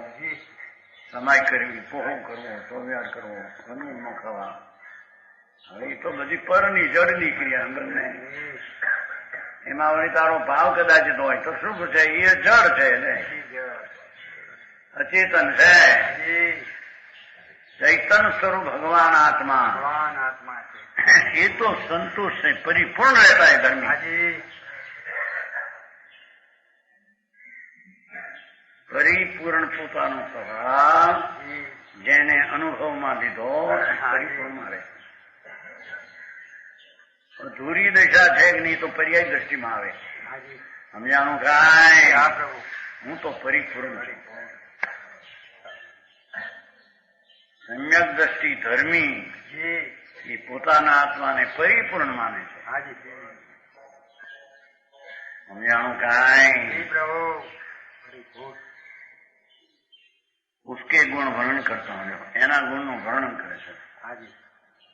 સમાય કરવી, પોહો કરવો, સોવ્યાર કરવો, ઘરનું ન ખાવા. હવે એ તો બધી પરની જડની ક્રિયા અંદરને એમાં વળી તારો ભાવ કદાચ હોય તો શું છે? એ જડ છે ને, અચેતન છે. ચૈતન સ્વરૂપ ભગવાન આત્મા એ તો સંતોષ છે, પરિપૂર્ણ રહેતા है ધર્મી. પરિપૂર્ણ પોતાનો સ્વભાવ જેને અનુભવમાં લીધો પરિપૂર્ણમાં રહે. અધૂરી દશા છે કે નહીં તો પર્યાય દ્રષ્ટિમાં આવે. સમજાણું કાંઈ? હું તો પરિપૂર્ણ છું. સમ્યક દ્રષ્ટિ ધર્મી એ પોતાના આત્માને પરિપૂર્ણ માને છે. સમજાણું કાંઈ? उसके गुण वर्णन करता हूं, एना गुण નું વર્ણન કરે છે.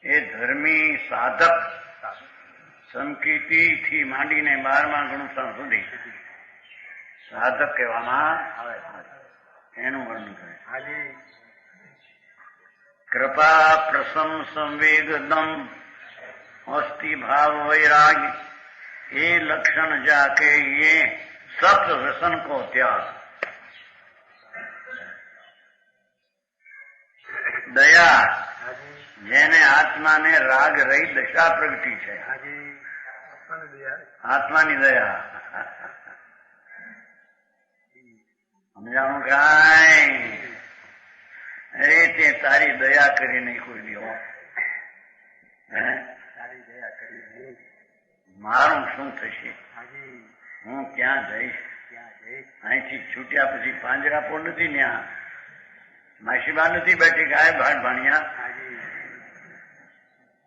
એ ધર્મી સાધક સંકીર્તિ થી માંડીને 12મા ગુણસ્થાન સુધી સાધક કહેવામાં આવે એનું વર્ણન કરે. કૃપા પ્રસમ સંવેગ દમ અસ્થિ ભાવ વૈરાગ એ લક્ષણ જાકે ये सप्त रसन को त्याग. દયા જેને આત્માને રાગ રહી દશા પ્રગટી છે. આત્માની દયા. સમજાણું કાંઈ? અરે તે તારી દયા કરી નહીં કોઈ દીવો, મારું શું થશે? હું ક્યાં જઈશ? અહીંથી છૂટ્યા પછી પાંજરાપોળ નથી, ત્યાં માસીબા નથી બેઠી ગાય ભાટ ભાણિયા.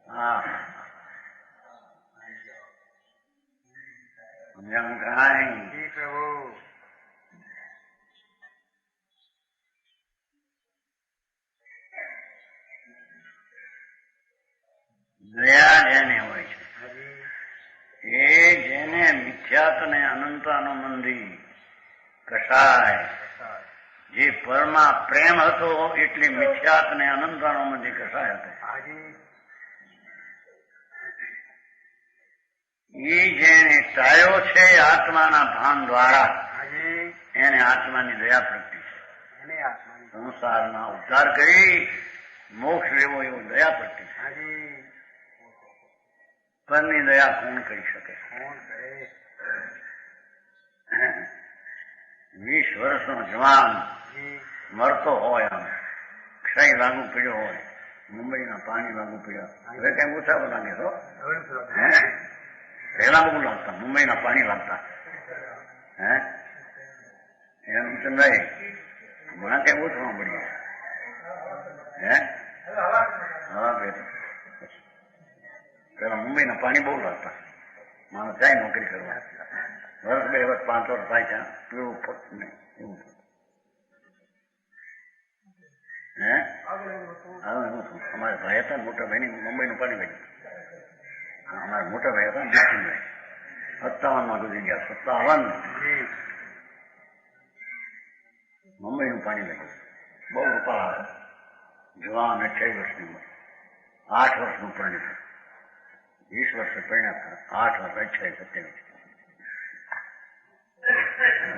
હા, સમજાણું કાંઈ? જી પ્રભુ. દયા જેને હોય છે એ જેને મિથ્યાત ને અનંતાનુબંધી કસાય, જે પરમાં પ્રેમ હતો એટલે મિથ્યાત ને અનંતાનુબંધી કસાય હતો. એ જેને ટાળ્યો છે આત્માના ભાન દ્વારા એને આત્માની દયા પ્રગટી છે. સંસારના ઉદ્ધાર કરી મોક્ષ લેવો એવો દયા પ્રગટી છે. પરની દયા કોણ કરી શકે? 20 વર્ષનો જવાન મરતો હોય, આમ ક્ષય લાગુ પડ્યો હોય, મુંબઈના પાણી લાગુ પડ્યા, હવે કઈ ઓછા લાગે તો પહેલા બહુ લાગતા, મુંબઈના પાણી લાગતા. એમ તો નહીં, હમણાં કઈ ઓછવા મળ્યું. પેલા મુંબઈના પાણી બહુ લાગતા, માણસ જાય નોકરી કરવા, વર્ષ 2 વર્ષ 5 વર્ષ થાય છે, પીવું પડતું નહીં એવું થતું. અમારે ભાઈ હતા મોટા ભાઈ મુંબઈનું પાણી લાગ્યું. અમારા મોટા ભાઈ હતા જયસિંહભાઈ, 57 ગુજરી ગયા. 57 મુંબઈનું પાણી લાગ્યું. બહુ રૂપાળા, જવાન, 28 વર્ષની ઉંમર, 8 વર્ષનું પરિણિત, 20 વર્ષે પરિણત, 8 વર્ષ 28 27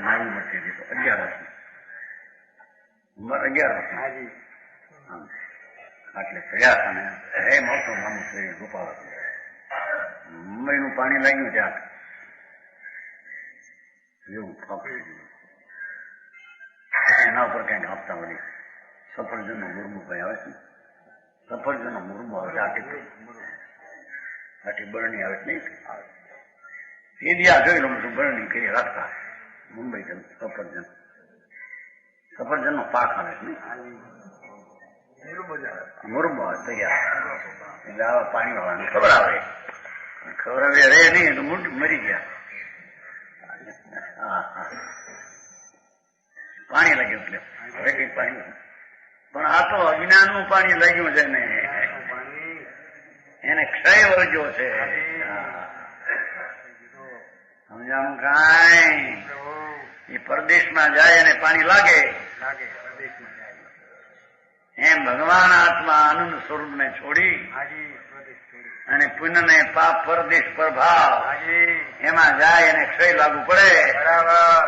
નાની ઉંમર થઈ ગઈ તો 11 વર્ષની ઉંમર, 11 વર્ષની. એટલે થયા હતા ને હે મોટું નાનું શરીર, રૂપાળા. મુંબઈનું પાણી લાગ્યું ત્યાં એવું ફાપ થઈ ગયું. એના ઉપર કઈક આપતા વળી સફરજનનો મુરમું કઈ આવે છે, સફરજનનો મુરમું આવે છે, આટી બરણી આવે છે નહીં, એ દિયા જોઈ લો બધું બરણી કરી રાખતા. મુંબઈ સફરજનનો પાક આવે છે નહીં, મુરમું આવે તૈયાર. એટલે આવા પાણી વાળાને ખબર આવે, ખબર હવે રે નહીં તો મરી ગયા. પાણી લાગ્યું એટલે હવે કઈ પાણી, પણ આ તો અજ્ઞાનનું પાણી લાગ્યું છે ને, એને ક્ષય વર્ગ્યો છે. સમજાણું કાંઈ? એ પરદેશમાં જાય અને પાણી લાગે એમ ભગવાન આત્મા આનંદ સ્વરૂપ ને છોડી અને પુણ્ય ને પાપ પરદેશ પ્રભાવ એમાં જાય અને ક્ષય લાગુ પડે. બરાબર.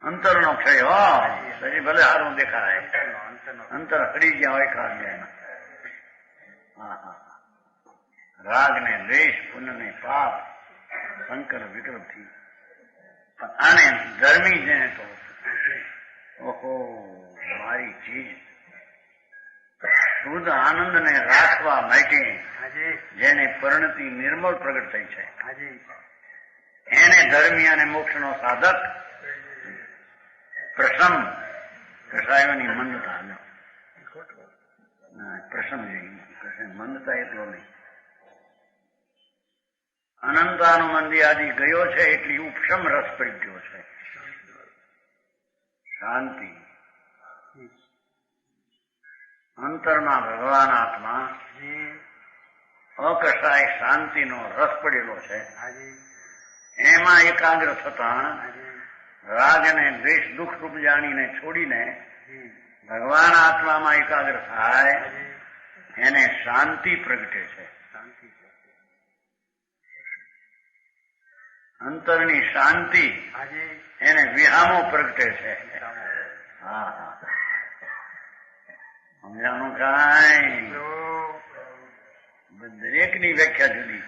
અંતરનો ક્ષય હો, શરીર ભલે સારું દેખાય, અંતર હરી ગયા હોય કાળ. રાગ ને દ્વેષ, પુણ્ય ને પાપ, શંકર વિકલ્પથી. આને ધર્મી છે તો ઓહો મારી ચીજ શુદ્ધ આનંદ ને રાખવા માટે જેને પરિણતિ નિર્મળ પ્રગટ થઈ છે એને ધર્મી અને મોક્ષનો સાધક પ્રસમ કસાયોની મંદતા પ્રસમ મંદતા એટલો નહીં. અનંતાનુબંધી આદિ ગયો છે એટલી ઉપશમ રસ પડી ગયો છે. શાંતિ અંતરમાં ભગવાન આત્મા અકસાય શાંતિનો રસ પડેલો છે. એમાં એકાગ્ર થતા રાગ અને દ્વેષ દુઃખ રૂપ જાણીને છોડીને ભગવાન આત્મામાં એકાગ્ર થાય એને શાંતિ પ્રગટે છે. અંતરની શાંતિ એને વિહામો પ્રગટે છે. હા હા, સમજાણું કાંઈ? દરેકની વ્યાખ્યા જુદી.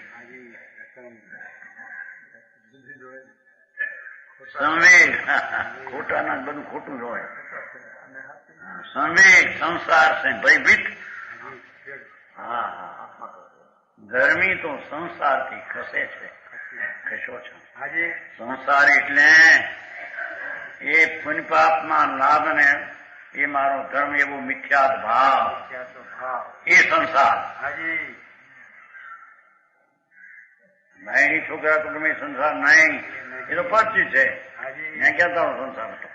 સંવેગ ખોટાના બધું ખોટું જ હોય. સંવેગ સંસાર છે ભયભીત. હા હા, ધર્મી તો સંસારથી ખસે છે, ખસો છે. હાજી સંસાર એટલે એ પુણ્ય પાપમાં લાભ ને એ મારો ધર્મ એવો મિથ્યાત ભાવ, ક્યાં તો ભાવ. એ સંસાર. હાજી નાયની છોકરા તો ગમે સંસાર નહીં, એ તો પચી છે. હાજી મેં કહેતા હું સંસાર હતો.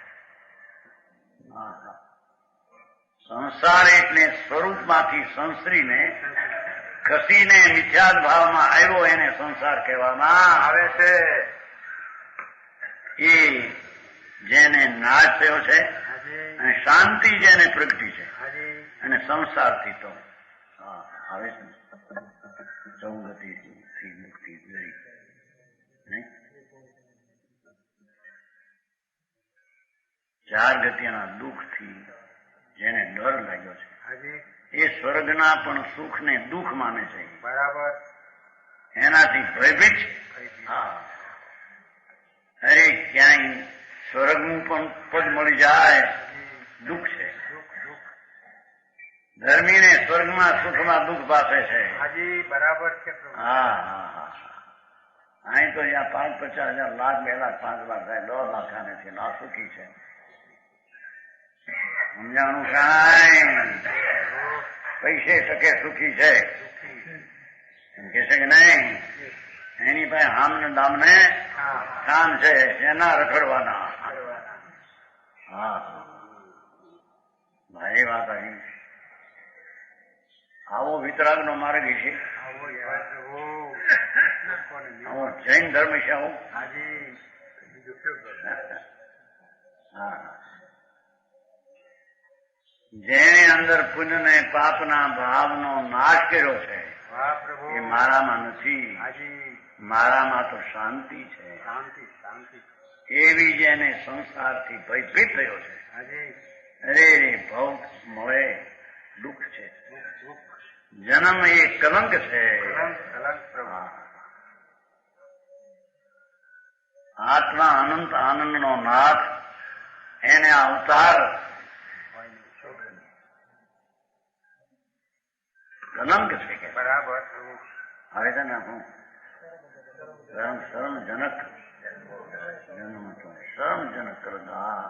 હા, હા. સંસાર એટલે સ્વરૂપમાંથી સંસરીને ખસીને મિથ્યાત ભાવમાં આવ્યો એને સંસાર કહેવામાં આવે છે. એ જેને નાશ થયો છે હાજી અને શાંતિ જેને પ્રગટી છે, હાજી અને સંસારથી તો આવે છે ચૌગતિથી મુક્તિ દઈ નહીં. ચાર ગતિના દુઃખથી જેને ડર લાગ્યો છે હાજી એ સ્વર્ગના પણ સુખને દુઃખ માને છે, બરાબર. એનાથી ભયભીત છે. હા, અરે ક્યાંય સ્વર્ગનું પણ પદ મળી જાય દુઃખ છે. દુઃખ દુઃખ. ધર્મીને સ્વર્ગમાં સુખમાં દુઃખ પાસે છે. હાજી બરાબર છે પ્રભુ. હા હા હા. અહીં તો જ્યાં 5-50,000 લાખ 2 લાખ 5 લાખ થાય 10 લાખ આને છે, ના સુખી છે. સમજાણું કાંઈ પૈસે ટકે સુખી છે એમ કે છે કે નહીં? એની પાસે હામને દામને કામ છે, એના રખડવાના. હા ભાઈ વાત આવી. આવો વિતરાગનો માર્ગ છે, આવો યાર પ્રભુ. લોકોને આવો જૈન ધર્મ છે. આવો હાજી બીજું કેવું? હા, જેને અંદર પુણ્ય ને પાપના ભાવનો નાશ કર્યો છે વાહ પ્રભુ. એ મારામાં નથી, હાજી મારામાં તો શાંતિ છે. શાંતિ શાંતિ. એવી જેને સંસારથી ભયભીત થયો છે, હાજી અરે ભવ મળે દુઃખ છે, દુઃખ દુઃખ. જન્મ એ કલંક છે. કલંક કલંક પ્રભુ. આત્મા અનંત આનંદનો નાથ, એને અવતાર કલંક છે કે બરાબર પ્રભુ. આવે છે ને હું શરમ જનક જન્મ તો શરમજનક કરતા.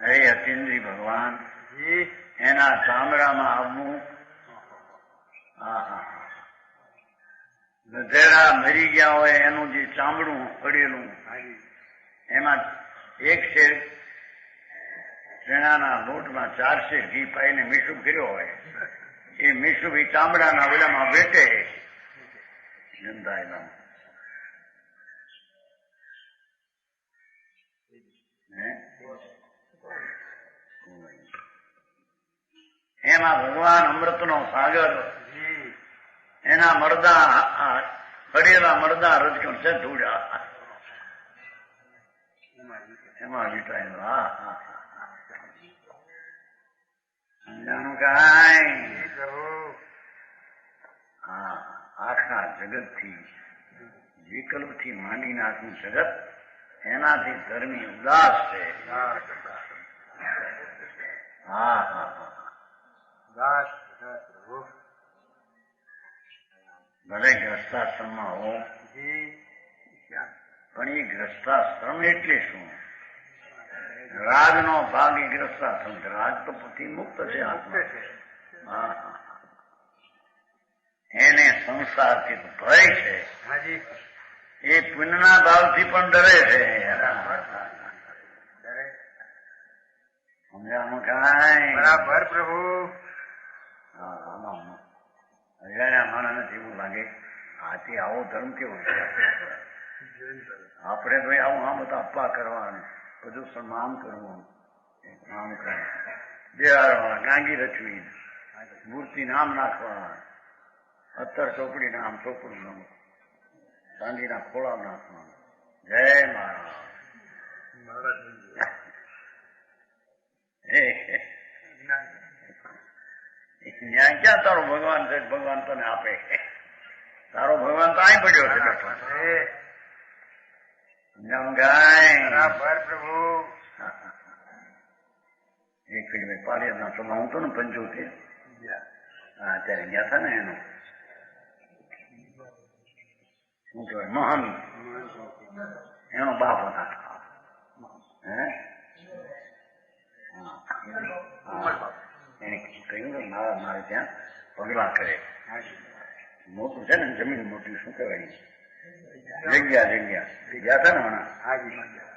હે અતિન્દ્રી ભગવાન, જી એના ચામડામાં આવવું. ગધેડા મરી ગયા હોય એનું જે ચામડું પડેલું, હાજી એમાં 1 શેર ચણાના લોટમાં 4 શેર ઘી પાઈને મીઠું કર્યો હોય, એ મીઠું એ ચામડાના ઓલામાં વેટે જંધાયેલા. એમાં ભગવાન અમૃતનો સાગર, જી એના મરદા પડેલા મરદા રજકણ છે ધૂળા, એમાં વિટાયેલો. હા હા સમજાણું કાંઈ? જી પ્રભુ. હા, આખા જગતથી વિકલ્પથી માંડીને આખું જગત એનાથી ધર્મી ઉદાસ છે. દાસ હા હા હા. દાસ દાસ પ્રભુ. ભલે ગ્રસ્તાશ્રમમાં હો, જી પણ એ ગ્રસ્તાશ્રમ એટલે શું? રાજનો ભાગ એ ગ્રસ્તાશ્રમ છે. રાજ તો પછી મુક્ત છે આત્મા. હા હા. એને સંસારથી તો ભય છે, હાજી એ પુણ્યના ભાવથી પણ ડરે છે. સમજાણું કાંઈ? બરાબર પ્રભુ. હા આમાં અજાણ્યા માણસને એવું લાગે આથી આવો ધર્મ કેવો છે. આપણે તો આવું આમ બધા અપ્પા કરવાનું, બધું સન્માન કરવું, આમ કરવું, બેહારવા, ગાંગી રચવી, મૂર્તિ નામ નાખવા, અત્તર ચોપડી નામ ચોપડું નામ, ચાંદીના ખોળા નાખવા. જય મહારાજ. ન્યાય ક્યાં તારો ભગવાન છે? ભગવાન તને આપે. તારો ભગવાન તો અહીં પડ્યો છે બેઠો. બરાબર પ્રભુ. એક ફીટ પાલિયાના સભા હું તો ને 75. હા ત્યારે ગયા હતા ને એનું શું કહેવાય મહંત એનો બાપ હતા. હે એને કહ્યું મારે ત્યાં પગલા કરે. મોટું છે ને જમીન મોટી શું કહેવાય જગ્યા ગયા હતા ને હમણાં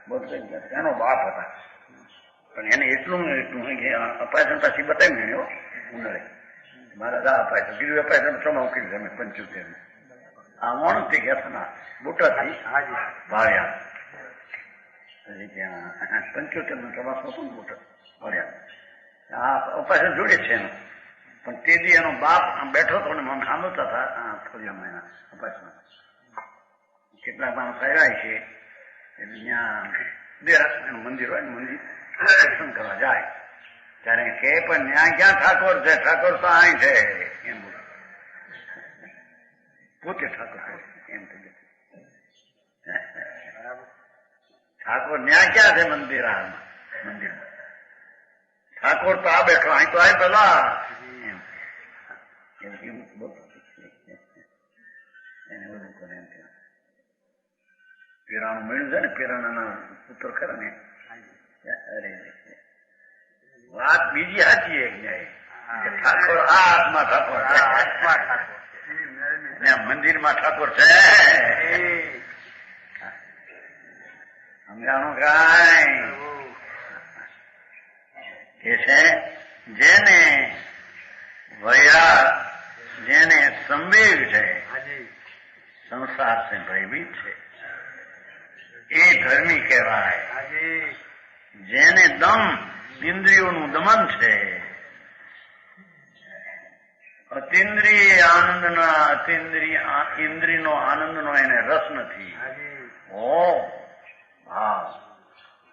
બધું એનો બાપ હતા. પણ એને એટલું અપાયસન પાછી બતાવી ગયો ઉનાળે મારા દા અપાયસન બીજું અપાયસન સમાવ કર્યું અમે 75 આ મોણથી ગયા હતા બોટાથી ભાવ્યા ત્યાં 75 સમાસમાં પણ બોટા ભાવ્યા આ અપાયસન જોડે છે એનો. પણ તે દી એનો બાપ આમ બેઠો હતો ને મને સાંભળતા હતા ફોરિયામાં એના અપાયસમાં કેટલાક માણસ આવ્યા છે એટલે ત્યાં એનું મંદિર હોય ને મંદિર દર્શન કરવા જાય ત્યારે કે પણ ત્યાં ક્યાં ઠાકોર છે? ઠાકોર તો અહીં છે એમ બોલ પોતે ઠાકોર એમ થઈ ગયું. ઠાકોર ત્યાં ક્યાં છે? મંદિરમાં ઠાકોર તો આ બેઠો અહીં તો આ પેલા એમ એને બધું કરે એમ પીરાણું મળ્યું છે ને પીરાણાના પુત્ર ખરા ને અરે વાત બીજી સાચી ઠાકોર આ આત્મા ઠાકોર મંદિરમાં ઠાકોર છે સમજાણું કાંઈ કે છે જેને વૈરાગ જેને સંવેગ છે સંસાર से ભયભીત છે એ ધર્મી કહેવાય. જેને દમ ઇન્દ્રિયોનું દમન છે અતિન્દ્રિય આનંદના ઇન્દ્રિયનો આનંદનો એને રસ નથી.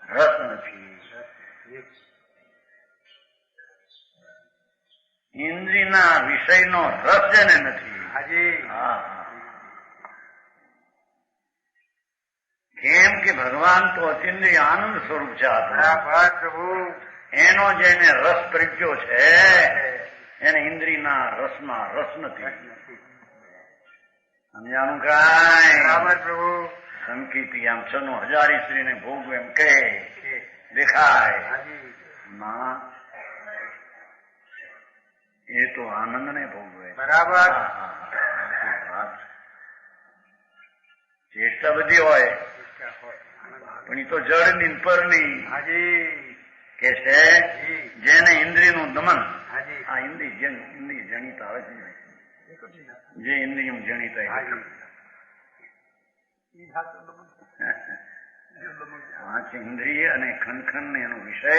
રસ નથી. ઇન્દ્રિયના વિષયનો રસ જેને નથી. કેમ કે ભગવાન તો અતિન્દ્રિય આનંદ સ્વરૂપ છે આત્મા. એનો જેને રસ પ્રજ્ઞો છે એને ઇન્દ્રિયના રસમાં રસ નથી. સમજાણું કાંઈ? સંકીર્તિ આમ છનો હજારી શ્રીને ભોગવું એમ કહે દેખાય ના એ તો આનંદ ને ભોગવે. બરાબર. ચેષ્ટા બધી હોય પણ એ તો જળની પરની કે છે જેને ઇન્દ્રિયનું દમન. આ ઇન્દ્રિય જનિત આવે છે જે ઇન્દ્રિય જનિત પાંચ ઇન્દ્રિય અને ખનખન એનો વિષય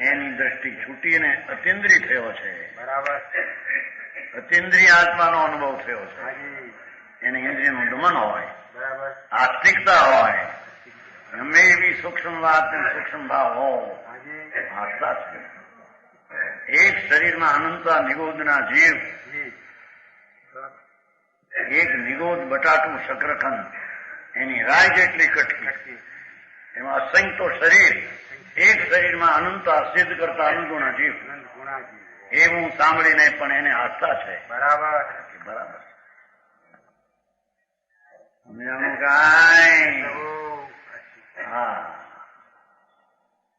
એની દ્રષ્ટિ છૂટીને અતિન્દ્રિય થયો છે. બરાબર. અતિન્દ્રિય આત્માનો અનુભવ થયો છે. એને ઇન્દ્રિયનું દમન હોય. બરાબર. આસ્તિકતા હોય ગમે એવી સૂક્ષ્મ વાત ને સૂક્ષ્મ ભાવ હોય આસ્થા છે. એક શરીરમાં અનંતા નિગોદના જીવ એક નિગોદ બટાટું શકરખંડ એની રાય જેટલી કટકી એમાં અસંખ્ય શરીર એક શરીરમાં અનંતા સિદ્ધ કરતા અનુગુણા જીવ એવું સાંભળીને પણ એને આસ્થા છે. બરાબર. બરાબર. સમજાણું કાંઈ? હા.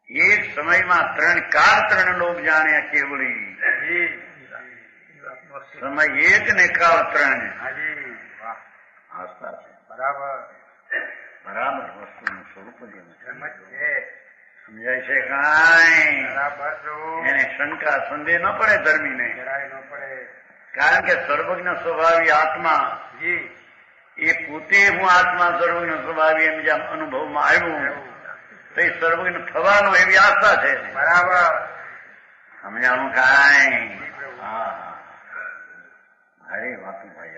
એક સમયમાં ત્રણ લોક જાણ્યા કેવળી. સમય એક ને કાળ ત્રણ આસ્થા છે. બરાબર. બરાબર. વસ્તુનું સ્વરૂપ સમજાય છે કાંઈ? એને શંકા સંદેહ ન પડે ધર્મીને. કારણ કે સર્વજ્ઞ સ્વભાવી આત્મા એ પોતે હું આત્મા સર્વજ્ઞ સ્વભાવી એમ જેમ અનુભવમાં આવ્યું તો એ સર્વજ્ઞ થવાનો એવી આસ્થા છે. બરાબર. સમજાણું કાંઈ? હા. અરે વાતું ભાઈ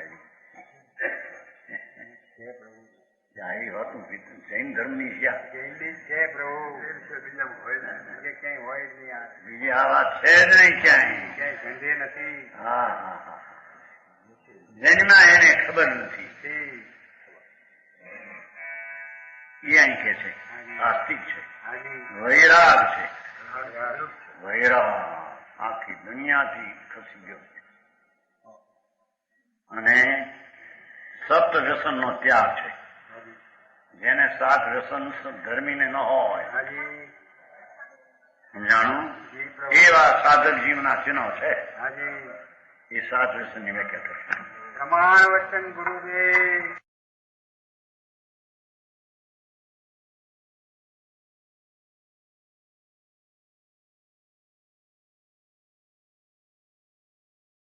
આવી વાતું જૈન ધર્મની છે પ્રભુ. બીજી આ વાત છે જ નહીં ક્યાંય નથી. હા હા હા. જન્મા એને ખબર નથી એ અહીં કે છે આસ્તિક છે વૈરાગ છે. વૈરાગ આખી દુનિયાથી ખસી ગયો છે અને સપ્ત વ્યસનનો ત્યાગ છે. જેને 7 વ્યસન ધર્મીને ન હોય, હાજી સમજાણું? જી પ્રભુ એવા સાધક જીવના ચિહ્નો છે. હાજી એ 7 વ્યસનની વ્યાખ્યા કરી. પ્રમાણ વચન ગુરુદેવ